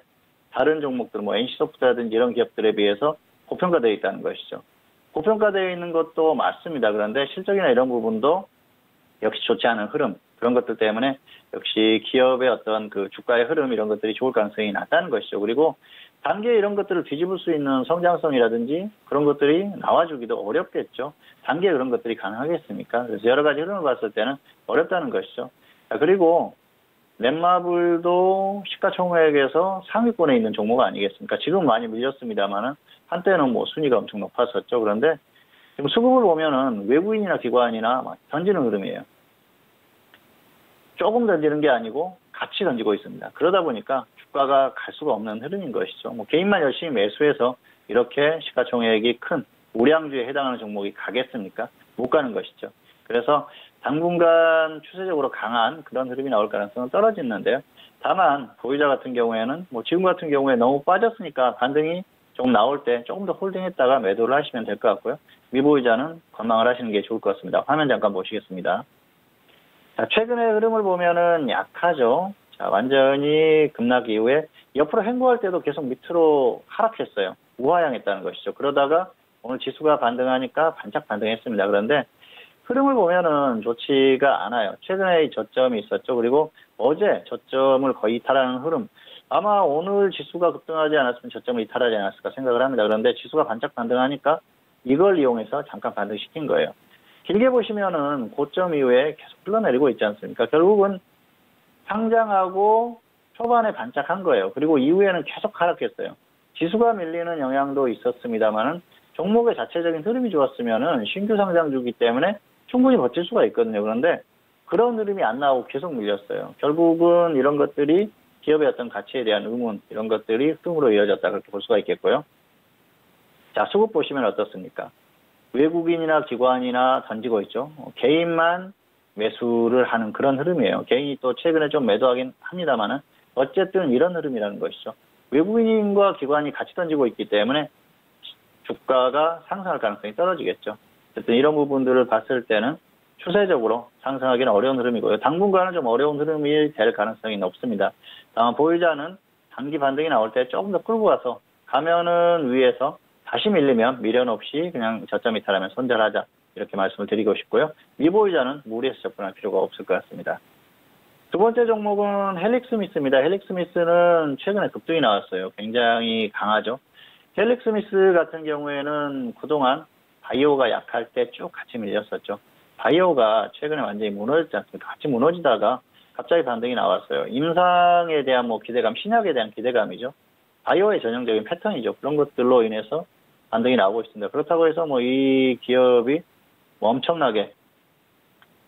다른 종목들, 뭐 NC소프트라든지 이런 기업들에 비해서 고평가되어 있다는 것이죠. 고평가되어 있는 것도 맞습니다. 그런데 실적이나 이런 부분도 역시 좋지 않은 흐름, 그런 것들 때문에 역시 기업의 어떤 그 주가의 흐름 이런 것들이 좋을 가능성이 낮다는 것이죠. 그리고 단기에 이런 것들을 뒤집을 수 있는 성장성이라든지 그런 것들이 나와주기도 어렵겠죠. 단기에 그런 것들이 가능하겠습니까? 그래서 여러 가지 흐름을 봤을 때는 어렵다는 것이죠. 자, 그리고 넷마블도 시가총액에서 상위권에 있는 종목 아니겠습니까? 지금 많이 밀렸습니다만은 한때는 뭐 순위가 엄청 높았었죠. 그런데 지금 수급을 보면은 외국인이나 기관이나 막 던지는 흐름이에요. 조금 던지는 게 아니고 같이 던지고 있습니다. 그러다 보니까 주가가 갈 수가 없는 흐름인 것이죠. 뭐 개인만 열심히 매수해서 이렇게 시가총액이 큰 우량주에 해당하는 종목이 가겠습니까? 못 가는 것이죠. 그래서 당분간 추세적으로 강한 그런 흐름이 나올 가능성은 떨어지는데요. 다만 보유자 같은 경우에는 뭐 지금 같은 경우에 너무 빠졌으니까 반등이 조금 나올 때 조금 더 홀딩했다가 매도를 하시면 될 것 같고요. 미보유자는 관망을 하시는 게 좋을 것 같습니다. 화면 잠깐 보시겠습니다. 자, 최근의 흐름을 보면은 약하죠. 자, 완전히 급락 이후에 옆으로 횡보할 때도 계속 밑으로 하락했어요. 우하향했다는 것이죠. 그러다가 오늘 지수가 반등하니까 반짝 반등했습니다. 그런데 흐름을 보면은 좋지가 않아요. 최근에 저점이 있었죠. 그리고 어제 저점을 거의 이탈하는 흐름. 아마 오늘 지수가 급등하지 않았으면 저점을 이탈하지 않았을까 생각을 합니다. 그런데 지수가 반짝 반등하니까 이걸 이용해서 잠깐 반등시킨 거예요. 길게 보시면은 고점 이후에 계속 흘러내리고 있지 않습니까? 결국은 상장하고 초반에 반짝한 거예요. 그리고 이후에는 계속 하락했어요. 지수가 밀리는 영향도 있었습니다만은 종목의 자체적인 흐름이 좋았으면은 신규 상장 주기 때문에 충분히 버틸 수가 있거든요. 그런데 그런 흐름이 안 나오고 계속 밀렸어요. 결국은 이런 것들이 기업의 어떤 가치에 대한 의문, 이런 것들이 흐름으로 이어졌다 그렇게 볼 수가 있겠고요. 자, 수급 보시면 어떻습니까? 외국인이나 기관이나 던지고 있죠. 개인만 매수를 하는 그런 흐름이에요. 개인이 또 최근에 좀 매도하긴 합니다만은 어쨌든 이런 흐름이라는 것이죠. 외국인과 기관이 같이 던지고 있기 때문에 주가가 상승할 가능성이 떨어지겠죠. 어쨌든 이런 부분들을 봤을 때는 추세적으로 상승하기는 어려운 흐름이고요. 당분간은 좀 어려운 흐름이 될 가능성이 높습니다. 다만 보유자는 단기 반등이 나올 때 조금 더 끌고 가서 가면은 위에서 다시 밀리면 미련 없이 그냥 저점 이탈하면 손절하자 이렇게 말씀을 드리고 싶고요. 미보유자는 무리해서 접근할 필요가 없을 것 같습니다. 두 번째 종목은 헬릭스미스입니다. 헬릭스미스는 최근에 급등이 나왔어요. 굉장히 강하죠. 헬릭스미스 같은 경우에는 그동안 바이오가 약할 때 쭉 같이 밀렸었죠. 바이오가 최근에 완전히 무너지지 않습니까? 같이 무너지다가 갑자기 반등이 나왔어요. 임상에 대한 뭐 기대감, 신약에 대한 기대감이죠. 바이오의 전형적인 패턴이죠. 그런 것들로 인해서 반등이 나오고 있습니다. 그렇다고 해서 뭐 이 기업이 뭐 엄청나게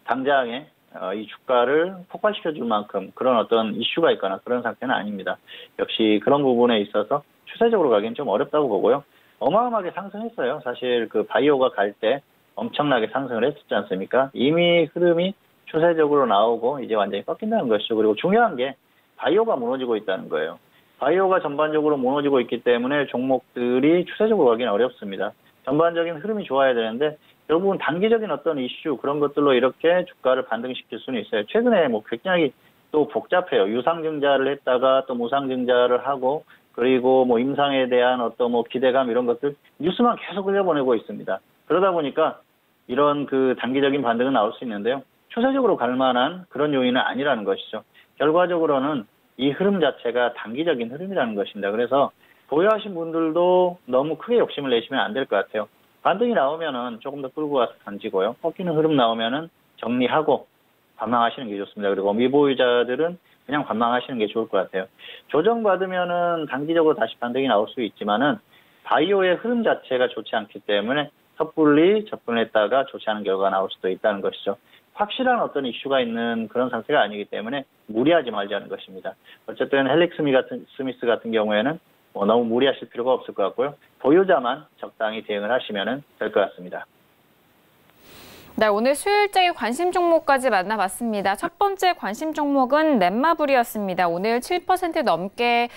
당장에 이 주가를 폭발시켜 줄 만큼 그런 어떤 이슈가 있거나 그런 상태는 아닙니다. 역시 그런 부분에 있어서 추세적으로 가기는 좀 어렵다고 보고요. 어마어마하게 상승했어요. 사실 그 바이오가 갈 때 엄청나게 상승을 했었지 않습니까? 이미 흐름이 추세적으로 나오고 이제 완전히 꺾인다는 것이죠. 그리고 중요한 게 바이오가 무너지고 있다는 거예요. 바이오가 전반적으로 무너지고 있기 때문에 종목들이 추세적으로 가기는 어렵습니다. 전반적인 흐름이 좋아야 되는데 결국은 단기적인 어떤 이슈 그런 것들로 이렇게 주가를 반등시킬 수는 있어요. 최근에 뭐 굉장히 또 복잡해요. 유상증자를 했다가 또 무상증자를 하고 그리고 뭐 임상에 대한 어떤 뭐 기대감 이런 것들 뉴스만 계속 흘려보내고 있습니다. 그러다 보니까 이런 그 단기적인 반등은 나올 수 있는데요. 추세적으로 갈 만한 그런 요인은 아니라는 것이죠. 결과적으로는 이 흐름 자체가 단기적인 흐름이라는 것입니다. 그래서 보유하신 분들도 너무 크게 욕심을 내시면 안 될 것 같아요. 반등이 나오면은 조금 더 끌고 가서 던지고요. 꺾이는 흐름 나오면은 정리하고 관망하시는 게 좋습니다. 그리고 미보유자들은 그냥 관망하시는 게 좋을 것 같아요. 조정받으면은 단기적으로 다시 반등이 나올 수 있지만은 바이오의 흐름 자체가 좋지 않기 때문에 섣불리 접근했다가 좋지 않은 결과가 나올 수도 있다는 것이죠. 확실한 어떤 이슈가 있는 그런 상태가 아니기 때문에 무리하지 말자는 것입니다. 어쨌든 헬릭스미스 같은 경우에는 뭐 너무 무리하실 필요가 없을 것 같고요. 보유자만 적당히 대응을 하시면 될 것 같습니다. 네, 오늘 수요일장의 관심 종목까지 만나봤습니다. 첫 번째 관심 종목은 넷마블이었습니다. 오늘 7% 넘게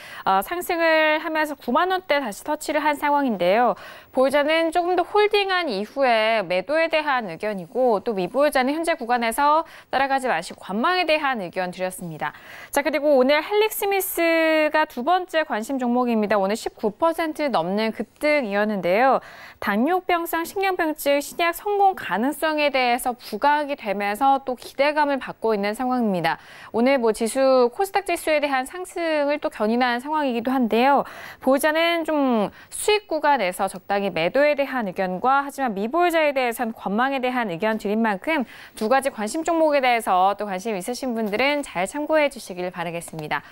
상승을 하면서 9만 원대 다시 터치를 한 상황인데요. 보유자는 조금 더 홀딩한 이후에 매도에 대한 의견이고 또 미보유자는 현재 구간에서 따라가지 마시고 관망에 대한 의견 드렸습니다. 자, 그리고 오늘 헬릭스미스가 두 번째 관심 종목입니다. 오늘 19% 넘는 급등이었는데요. 당뇨병성 신경병증 신약 성공 가능성에 대해서 부각이 되면서 또 기대감을 받고 있는 상황입니다. 오늘 지수 코스닥 지수에 대한 상승을 또 견인한 상황이기도 한데요. 보유자는 좀 수익 구간에서 적당히 매도에 대한 의견과 하지만 미보유자에 대해서는 관망에 대한 의견 드린 만큼 두 가지 관심 종목에 대해서 또 관심 있으신 분들은 잘 참고해 주시길 바라겠습니다.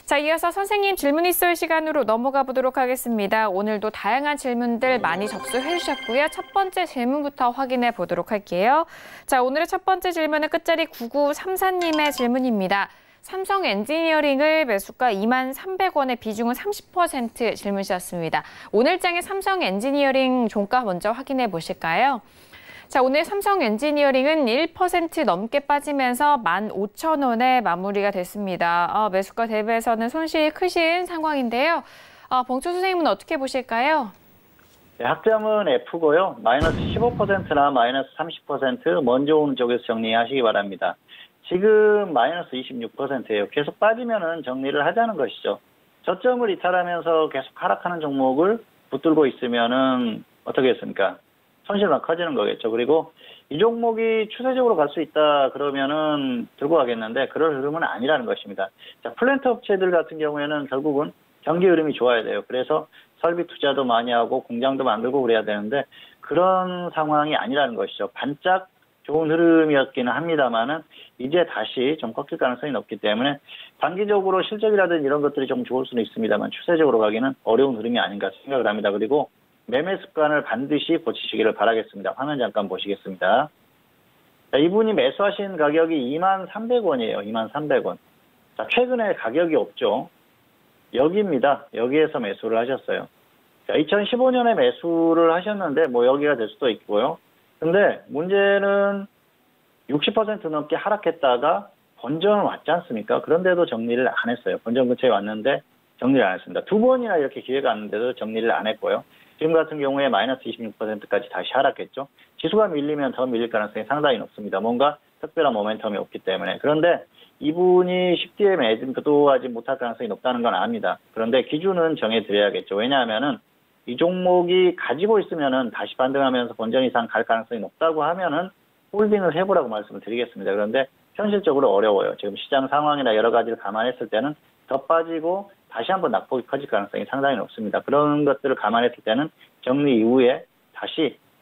자, 이어서 선생님 질문 있을 시간으로 넘어가 보도록 하겠습니다. 오늘도 다양한 질문들 많이 접수해 주셨고요. 첫 번째 질문부터 확인해 보도록 할게요. 자, 오늘의 첫 번째 질문은 끝자리 9934님의 질문입니다. 삼성 엔지니어링을 매수가 23,300원에 비중은 30% 질문 주셨습니다. 오늘장의 삼성 엔지니어링 종가 먼저 확인해 보실까요? 자, 오늘 삼성 엔지니어링은 1% 넘게 빠지면서 15,000원에 마무리가 됐습니다. 매수가 대비해서는 손실이 크신 상황인데요. 봉초 선생님은 어떻게 보실까요? 네, 학점은 F고요. 마이너스 15%나 마이너스 30% 먼저 오는 쪽에서 정리하시기 바랍니다. 지금 마이너스 26%예요. 계속 빠지면은 정리를 하자는 것이죠. 저점을 이탈하면서 계속 하락하는 종목을 붙들고 있으면은 어떻게 했습니까? 손실만 커지는 거겠죠. 그리고 이 종목이 추세적으로 갈 수 있다 그러면은 들고 가겠는데 그럴 흐름은 아니라는 것입니다. 자, 플랜트 업체들 같은 경우에는 결국은 경기 흐름이 좋아야 돼요. 그래서 설비 투자도 많이 하고 공장도 만들고 그래야 되는데 그런 상황이 아니라는 것이죠. 반짝 좋은 흐름이었기는 합니다만은 이제 다시 좀 꺾일 가능성이 높기 때문에 단기적으로 실적이라든지 이런 것들이 좀 좋을 수는 있습니다만 추세적으로 가기는 어려운 흐름이 아닌가 생각을 합니다. 그리고 매매 습관을 반드시 고치시기를 바라겠습니다. 화면 잠깐 보시겠습니다. 자, 이분이 매수하신 가격이 23,300원이에요. 23,300원. 자, 최근에 가격이 없죠. 여기입니다. 여기에서 매수를 하셨어요. 자, 2015년에 매수를 하셨는데 여기가 될 수도 있고요. 근데 문제는 60% 넘게 하락했다가 본전 왔지 않습니까? 그런데도 정리를 안 했어요. 본전 근처에 왔는데 정리를 안 했습니다. 두 번이나 이렇게 기회가 왔는데도 정리를 안 했고요. 지금 같은 경우에 마이너스 26%까지 다시 하락했죠. 지수가 밀리면 더 밀릴 가능성이 상당히 높습니다. 뭔가 특별한 모멘텀이 없기 때문에. 그런데 이분이 쉽게 매도하지 못할 가능성이 높다는 건 압니다. 그런데 기준은 정해드려야겠죠. 왜냐하면은 이 종목이 가지고 있으면은 다시 반등하면서 본전 이상 갈 가능성이 높다고 하면은 홀딩을 해보라고 말씀을 드리겠습니다. 그런데 현실적으로 어려워요. 지금 시장 상황이나 여러 가지를 감안했을 때는 더 빠지고 다시 한번 낙폭이 커질 가능성이 상당히 높습니다. 그런 것들을 감안했을 때는 정리 이후에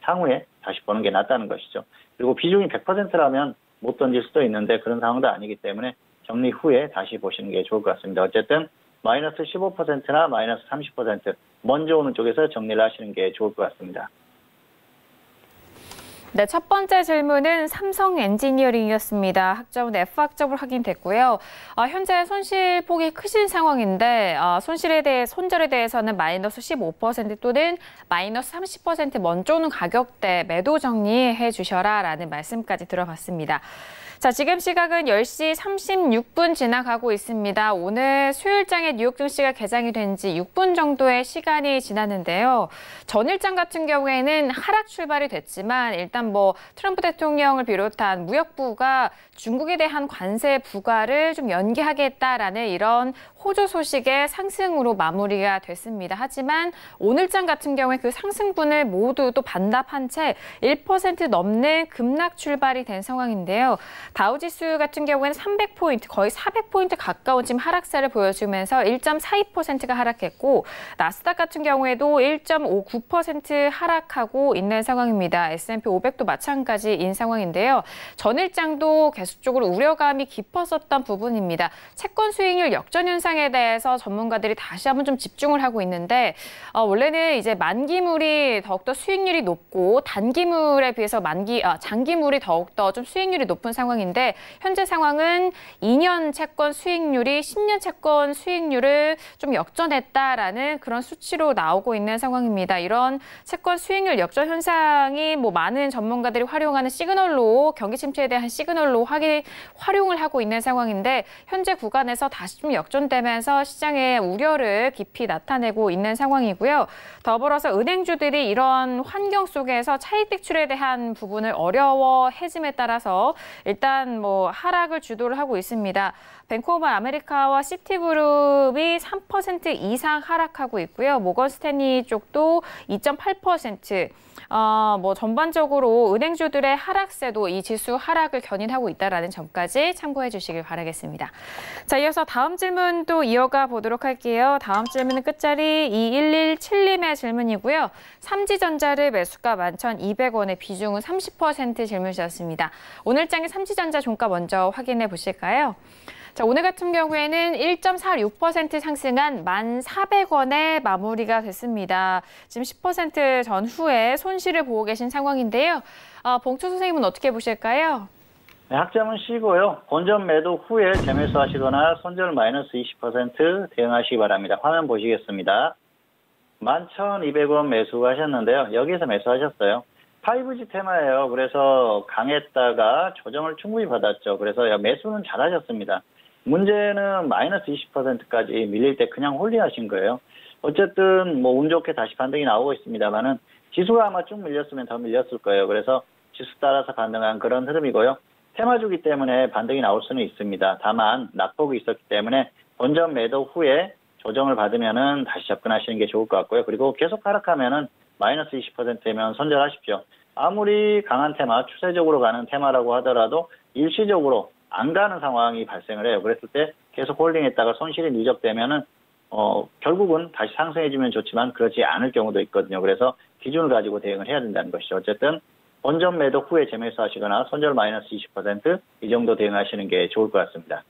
향후에 다시 보는 게 낫다는 것이죠. 그리고 비중이 100%라면 못 던질 수도 있는데 그런 상황도 아니기 때문에 정리 후에 다시 보시는 게 좋을 것 같습니다. 어쨌든 마이너스 15%나 마이너스 30% 먼저 오는 쪽에서 정리를 하시는 게 좋을 것 같습니다. 네, 첫 번째 질문은 삼성 엔지니어링이었습니다. 학점은 F학점으로 확인됐고요. 현재 손실폭이 크신 상황인데 손절에 대해서는 마이너스 15% 또는 마이너스 30% 먼저 오는 가격대 매도 정리해 주셔라라는 말씀까지 들어봤습니다. 자, 지금 시각은 10시 36분 지나가고 있습니다. 오늘 수요일장에 뉴욕 증시가 개장이 된 지 6분 정도의 시간이 지났는데요. 전일장 같은 경우에는 하락 출발이 됐지만 일단 트럼프 대통령을 비롯한 무역부가 중국에 대한 관세 부과를 좀 연기하겠다라는 이런 호조 소식의 상승으로 마무리가 됐습니다. 하지만 오늘장 같은 경우에 그 상승분을 모두 또 반납한 채 1% 넘는 급락 출발이 된 상황인데요. 다우지수 같은 경우에는 300포인트, 거의 400포인트 가까운 지금 하락세를 보여주면서 1.42%가 하락했고 나스닥 같은 경우에도 1.59% 하락하고 있는 상황입니다. S&P 500도 마찬가지인 상황인데요. 전일장도 계속적으로 우려감이 깊었었던 부분입니다. 채권 수익률 역전 현상이 현상에 대해서 전문가들이 다시 한번 좀 집중을 하고 있는데 원래는 이제 만기물이 더욱더 수익률이 높고 단기물에 비해서 장기물이 더욱더 좀 수익률이 높은 상황인데 현재 상황은 2년 채권 수익률이 10년 채권 수익률을 좀 역전했다라는 그런 수치로 나오고 있는 상황입니다. 이런 채권 수익률 역전 현상이 많은 전문가들이 활용하는 시그널로 경기 침체에 대한 시그널로 활용을 하고 있는 상황인데 현재 구간에서 다시 좀 역전되면서 시장의 우려를 깊이 나타내고 있는 상황이고요. 더불어서 은행주들이 이런 환경 속에서 차익 대출에 대한 부분을 어려워해짐에 따라서 일단 하락을 주도를 하고 있습니다. 뱅크 오브 아메리카와 시티그룹이 3% 이상 하락하고 있고요. 모건 스탠리 쪽도 2.8%. 전반적으로 은행주들의 하락세도 이 지수 하락을 견인하고 있다는 점까지 참고해 주시길 바라겠습니다. 자, 이어서 다음 질문도 이어가 보도록 할게요. 다음 질문은 끝자리 2117님의 질문이고요. 삼지전자를 매수가 11,200원에 비중은 30% 질문 주셨습니다. 오늘장의 삼지전자 종가 먼저 확인해 보실까요? 자, 오늘 같은 경우에는 1.46% 상승한 1,400원에 마무리가 됐습니다. 지금 10% 전후에 손실을 보고 계신 상황인데요. 봉투 선생님은 어떻게 보실까요? 네, 학점은 쉬고요. 본전 매도 후에 재매수하시거나 손절 마이너스 20% 대응하시기 바랍니다. 화면 보시겠습니다. 11,200원 매수하셨는데요. 여기에서 매수하셨어요. 5G 테마예요. 그래서 강했다가 조정을 충분히 받았죠. 그래서 매수는 잘하셨습니다. 문제는 마이너스 20%까지 밀릴 때 그냥 홀딩하신 거예요. 어쨌든 운 좋게 다시 반등이 나오고 있습니다만은 지수가 아마 쭉 밀렸으면 더 밀렸을 거예요. 그래서 지수 따라서 반등한 그런 흐름이고요. 테마주기 때문에 반등이 나올 수는 있습니다. 다만 낙폭이 있었기 때문에 본전 매도 후에 조정을 받으면은 다시 접근하시는 게 좋을 것 같고요. 그리고 계속 하락하면은 마이너스 20%면 손절하십시오. 아무리 강한 테마, 추세적으로 가는 테마라고 하더라도 일시적으로 안 가는 상황이 발생을 해요. 그랬을 때 계속 홀딩했다가 손실이 누적되면은 결국은 다시 상승해주면 좋지만 그렇지 않을 경우도 있거든요. 그래서 기준을 가지고 대응을 해야 된다는 것이죠. 어쨌든 본전 매도 후에 재매수하시거나 손절 마이너스 20% 이 정도 대응하시는 게 좋을 것 같습니다.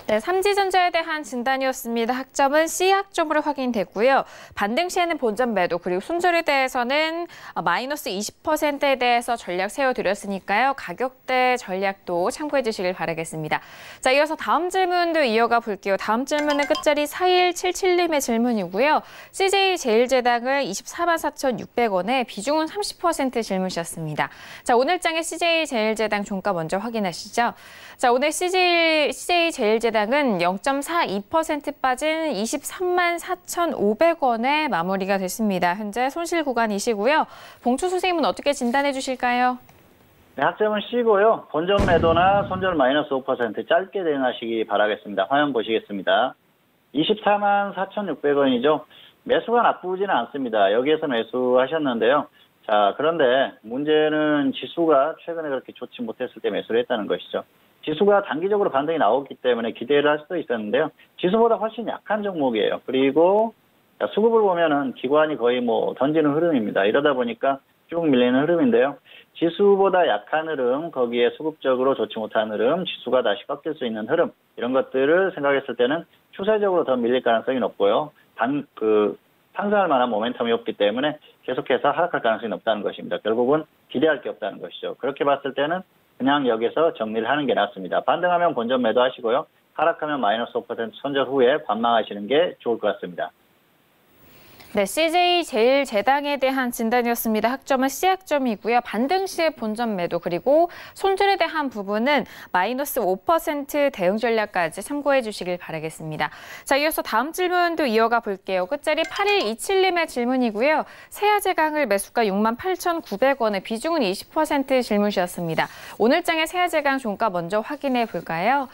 네, 삼지전자에 대한 진단이었습니다. 학점은 C학점으로 확인됐고요. 반등 시에는 본전 매도 그리고 손절에 대해서는 마이너스 20%에 대해서 전략 세워드렸으니까요. 가격대 전략도 참고해 주시길 바라겠습니다. 자, 이어서 다음 질문도 이어가 볼게요. 다음 질문은 끝자리 4177님의 질문이고요. CJ제일제당을 244,600원에 비중은 30% 질문 주셨습니다. 자, 오늘장의 CJ제일제당 종가 먼저 확인하시죠. 자, 오늘 CJ제일제당은 0.42% 빠진 234,500원에 마무리가 됐습니다. 현재 손실 구간이시고요. 봉투 선생님은 어떻게 진단해 주실까요? 네, 학점은 C고요. 본전 매도나 손절 마이너스 5% 짧게 대응하시기 바라겠습니다. 화면 보시겠습니다. 244,600원이죠. 매수가 나쁘지는 않습니다. 여기에서 매수하셨는데요. 자, 그런데 문제는 지수가 최근에 그렇게 좋지 못했을 때 매수를 했다는 것이죠. 지수가 단기적으로 반등이 나오기 때문에 기대를 할 수도 있었는데요. 지수보다 훨씬 약한 종목이에요. 그리고 수급을 보면은 기관이 거의 던지는 흐름입니다. 이러다 보니까 쭉 밀리는 흐름인데요. 지수보다 약한 흐름, 거기에 수급적으로 좋지 못한 흐름, 지수가 다시 꺾일 수 있는 흐름, 이런 것들을 생각했을 때는 추세적으로 더 밀릴 가능성이 높고요. 상승할 만한 모멘텀이 없기 때문에 계속해서 하락할 가능성이 높다는 것입니다. 결국은 기대할 게 없다는 것이죠. 그렇게 봤을 때는 그냥 여기서 정리를 하는 게 낫습니다. 반등하면 본전 매도하시고요. 하락하면 마이너스 5% 손절 후에 관망하시는 게 좋을 것 같습니다. 네, CJ제일제당에 대한 진단이었습니다. 학점은 C학점이고요. 반등 시의 본전 매도 그리고 손절에 대한 부분은 마이너스 5% 대응 전략까지 참고해 주시길 바라겠습니다. 자, 이어서 다음 질문도 이어가 볼게요. 끝자리 8127님의 질문이고요. 세아제강을 매수가 68,900원에 비중은 20% 질문 주셨습니다. 오늘장의 세아제강 종가 먼저 확인해 볼까요?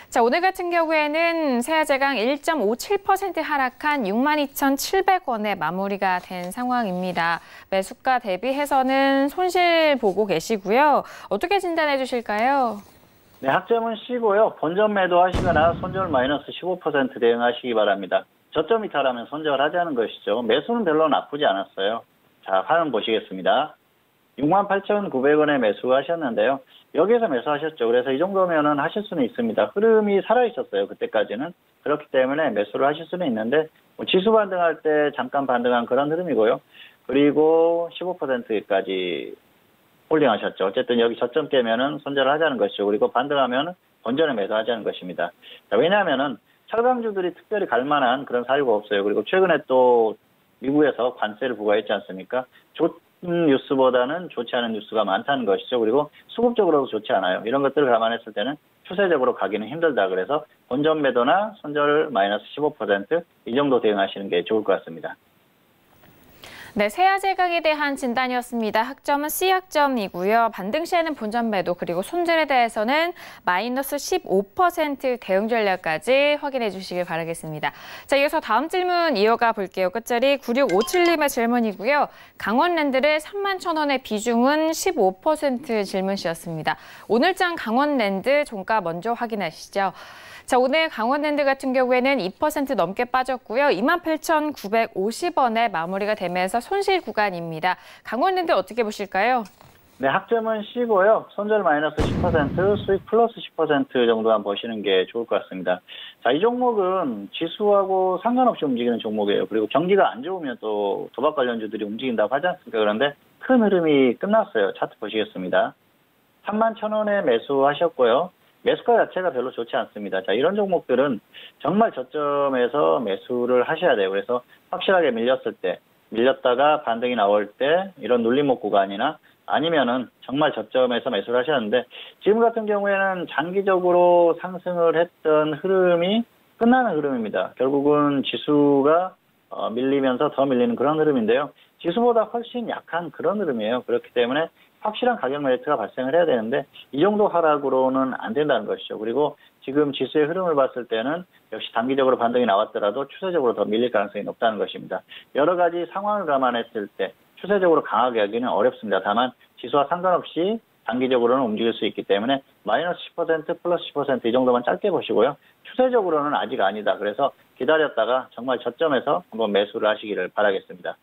자, 오늘 같은 경우에는 세아제강 1.57% 하락한 62,700원에 마무리가 된 상황입니다. 매수가 대비해서는 손실 보고 계시고요. 어떻게 진단해 주실까요? 네, 학점은 C고요. 본전 매도하시거나 손절 마이너스 15% 대응하시기 바랍니다. 저점 이탈하면 손절하자는 것이죠. 매수는 별로 나쁘지 않았어요. 자, 화면 보시겠습니다. 68,900원에 매수하셨는데요. 여기에서 매수하셨죠. 그래서 이 정도면은 하실 수는 있습니다. 흐름이 살아있었어요. 그때까지는. 그렇기 때문에 매수를 하실 수는 있는데 뭐 지수 반등할 때 잠깐 반등한 그런 흐름이고요. 그리고 15%까지 홀딩하셨죠. 어쨌든 여기 저점 깨면은 손절을 하자는 것이죠. 그리고 반등하면 본전에 매수하자는 것입니다. 자, 왜냐하면은 차강주들이 특별히 갈 만한 그런 사유가 없어요. 그리고 최근에 또 미국에서 관세를 부과했지 않습니까? 좋은 뉴스보다는 좋지 않은 뉴스가 많다는 것이죠. 그리고 수급적으로도 좋지 않아요. 이런 것들을 감안했을 때는 추세적으로 가기는 힘들다. 그래서 본전 매도나 손절 마이너스 15% 이 정도 대응하시는 게 좋을 것 같습니다. 네, 세아제강에 대한 진단이었습니다. 학점은 C학점이고요. 반등 시에는 본전 매도 그리고 손절에 대해서는 마이너스 15% 대응 전략까지 확인해 주시길 바라겠습니다. 자, 이어서 다음 질문 이어가 볼게요. 끝자리 9657님의 질문이고요. 강원랜드를 31,000원의 비중은 15% 질문이었습니다. 오늘장 강원랜드 종가 먼저 확인하시죠. 자, 오늘 강원랜드 같은 경우에는 2% 넘게 빠졌고요. 28,950원에 마무리가 되면서 손실 구간입니다. 강원랜드 어떻게 보실까요? 네, 학점은 C고요. 손절 마이너스 10%, 수익 플러스 10% 정도만 보시는 게 좋을 것 같습니다. 자, 이 종목은 지수하고 상관없이 움직이는 종목이에요. 그리고 경기가 안 좋으면 또 도박 관련주들이 움직인다고 하지 않습니까? 그런데 큰 흐름이 끝났어요. 차트 보시겠습니다. 31,000원에 매수하셨고요. 매수가 자체가 별로 좋지 않습니다. 자, 이런 종목들은 정말 저점에서 매수를 하셔야 돼요. 그래서 확실하게 밀렸을 때, 밀렸다가 반등이 나올 때 이런 눌림목 구간이나 아니면은 정말 저점에서 매수를 하셨는데 지금 같은 경우에는 장기적으로 상승을 했던 흐름이 끝나는 흐름입니다. 결국은 지수가 밀리면서 더 밀리는 그런 흐름인데요. 지수보다 훨씬 약한 그런 흐름이에요. 그렇기 때문에 확실한 가격 메리트가 발생을 해야 되는데 이 정도 하락으로는 안 된다는 것이죠. 그리고 지금 지수의 흐름을 봤을 때는 역시 단기적으로 반등이 나왔더라도 추세적으로 더 밀릴 가능성이 높다는 것입니다. 여러 가지 상황을 감안했을 때 추세적으로 강하게 하기는 어렵습니다. 다만 지수와 상관없이 단기적으로는 움직일 수 있기 때문에 마이너스 10% 플러스 10% 이 정도만 짧게 보시고요. 추세적으로는 아직 아니다. 그래서 기다렸다가 정말 저점에서 한번 매수를 하시기를 바라겠습니다.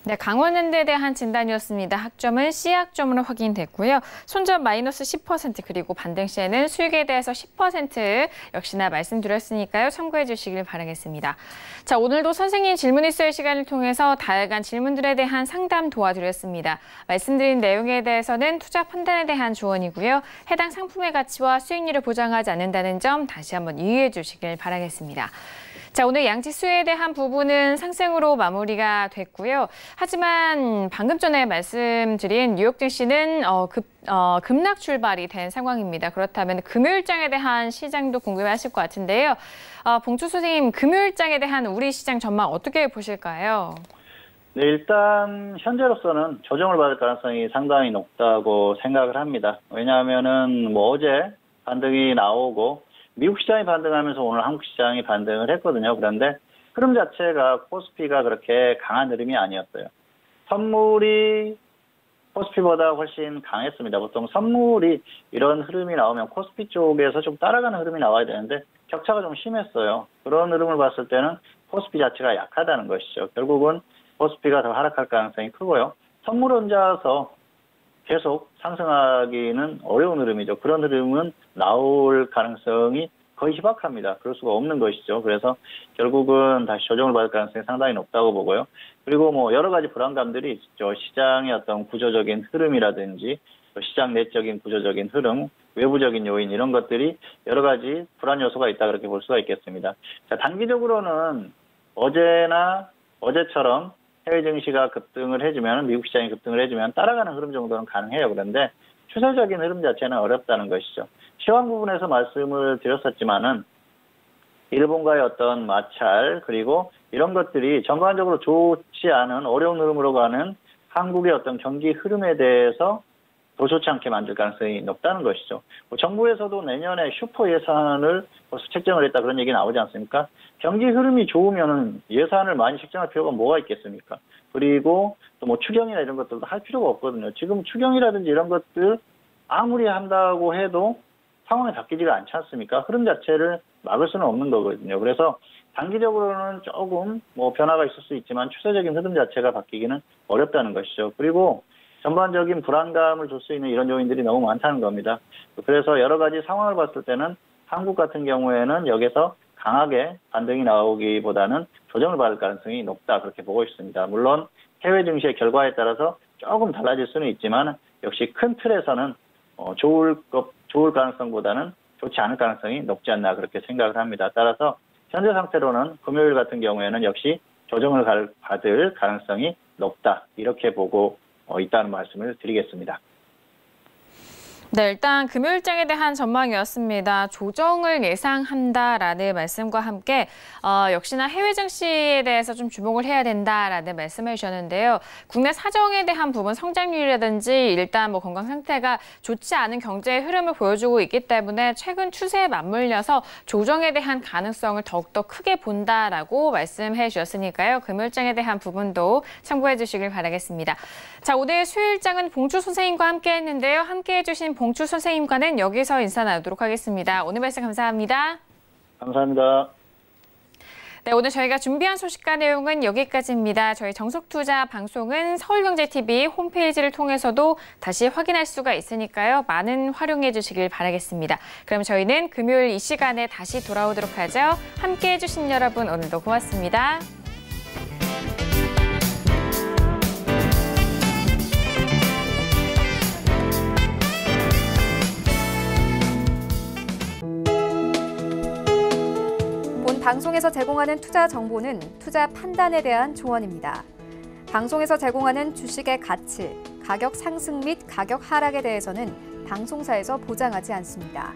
네, 강원랜드에 대한 진단이었습니다. 학점은 C학점으로 확인됐고요. 손절 마이너스 10% 그리고 반등 시에는 수익에 대해서 10% 역시나 말씀드렸으니까요. 참고해 주시길 바라겠습니다. 자, 오늘도 선생님 질문 있어요 시간을 통해서 다양한 질문들에 대한 상담 도와드렸습니다. 말씀드린 내용에 대해서는 투자 판단에 대한 조언이고요. 해당 상품의 가치와 수익률을 보장하지 않는다는 점 다시 한번 유의해 주시길 바라겠습니다. 자, 오늘 양지수에 대한 부분은 상승으로 마무리가 됐고요. 하지만 방금 전에 말씀드린 뉴욕 증시는 급락 출발이 된 상황입니다. 그렇다면 금요일장에 대한 시장도 궁금해하실 것 같은데요. 봉주 선생님, 금요일장에 대한 우리 시장 전망 어떻게 보실까요? 네, 일단 현재로서는 조정을 받을 가능성이 상당히 높다고 생각을 합니다. 왜냐하면은 어제 반등이 나오고 미국 시장이 반등하면서 오늘 한국 시장이 반등을 했거든요. 그런데 흐름 자체가 코스피가 그렇게 강한 흐름이 아니었어요. 선물이 코스피보다 훨씬 강했습니다. 보통 선물이 이런 흐름이 나오면 코스피 쪽에서 좀 따라가는 흐름이 나와야 되는데 격차가 좀 심했어요. 그런 흐름을 봤을 때는 코스피 자체가 약하다는 것이죠. 결국은 코스피가 더 하락할 가능성이 크고요. 선물 혼자서 계속 상승하기는 어려운 흐름이죠. 그런 흐름은 나올 가능성이 거의 희박합니다. 그럴 수가 없는 것이죠. 그래서 결국은 다시 조정을 받을 가능성이 상당히 높다고 보고요. 그리고 여러 가지 불안감들이 있죠. 시장의 어떤 구조적인 흐름이라든지 시장 내적인 구조적인 흐름, 외부적인 요인 이런 것들이 여러 가지 불안 요소가 있다 그렇게 볼 수가 있겠습니다. 자, 단기적으로는 어제처럼 해외 증시가 급등을 해주면 미국 시장이 급등을 해주면 따라가는 흐름 정도는 가능해요. 그런데 추세적인 흐름 자체는 어렵다는 것이죠. 시황 부분에서 말씀을 드렸었지만은 일본과의 어떤 마찰 그리고 이런 것들이 전반적으로 좋지 않은 어려운 흐름으로 가는 한국의 어떤 경기 흐름에 대해서 더 좋지 않게 만들 가능성이 높다는 것이죠. 정부에서도 내년에 슈퍼 예산을 벌써 책정을 했다 그런 얘기 나오지 않습니까? 경기 흐름이 좋으면은 예산을 많이 책정할 필요가 뭐가 있겠습니까? 그리고 또 추경이나 이런 것들도 할 필요가 없거든요. 지금 추경이라든지 이런 것들 아무리 한다고 해도 상황이 바뀌지가 않지 않습니까? 흐름 자체를 막을 수는 없는 거거든요. 그래서 단기적으로는 조금 변화가 있을 수 있지만 추세적인 흐름 자체가 바뀌기는 어렵다는 것이죠. 그리고 전반적인 불안감을 줄 수 있는 이런 요인들이 너무 많다는 겁니다. 그래서 여러 가지 상황을 봤을 때는 한국 같은 경우에는 여기서 강하게 반등이 나오기보다는 조정을 받을 가능성이 높다 그렇게 보고 있습니다. 물론 해외 증시의 결과에 따라서 조금 달라질 수는 있지만 역시 큰 틀에서는 좋을 가능성보다는 좋지 않을 가능성이 높지 않나 그렇게 생각을 합니다. 따라서 현재 상태로는 금요일 같은 경우에는 역시 조정을 받을 가능성이 높다 이렇게 보고 있다는 말씀을 드리겠습니다. 네, 일단 금요일장에 대한 전망이었습니다. 조정을 예상한다라는 말씀과 함께 역시나 해외 증시에 대해서 좀 주목을 해야 된다라는 말씀을 주셨는데요. 국내 사정에 대한 부분 성장률이라든지 일단 뭐 건강 상태가 좋지 않은 경제의 흐름을 보여주고 있기 때문에 최근 추세에 맞물려서 조정에 대한 가능성을 더욱더 크게 본다라고 말씀해 주셨으니까요. 금요일장에 대한 부분도 참고해 주시길 바라겠습니다. 자, 오늘 수요일장은 봉주 선생님과 함께 했는데요. 함께 해주신 봉주 선생님과는 여기서 인사 나누도록 하겠습니다. 오늘 말씀 감사합니다. 감사합니다. 네, 오늘 저희가 준비한 소식과 내용은 여기까지입니다. 저희 정석투자 방송은 서울경제TV 홈페이지를 통해서도 다시 확인할 수가 있으니까요. 많은 활용해 주시길 바라겠습니다. 그럼 저희는 금요일 이 시간에 다시 돌아오도록 하죠. 함께 해주신 여러분 오늘도 고맙습니다. 방송에서 제공하는 투자 정보는 투자 판단에 대한 조언입니다. 방송에서 제공하는 주식의 가치, 가격 상승 및 가격 하락에 대해서는 방송사에서 보장하지 않습니다.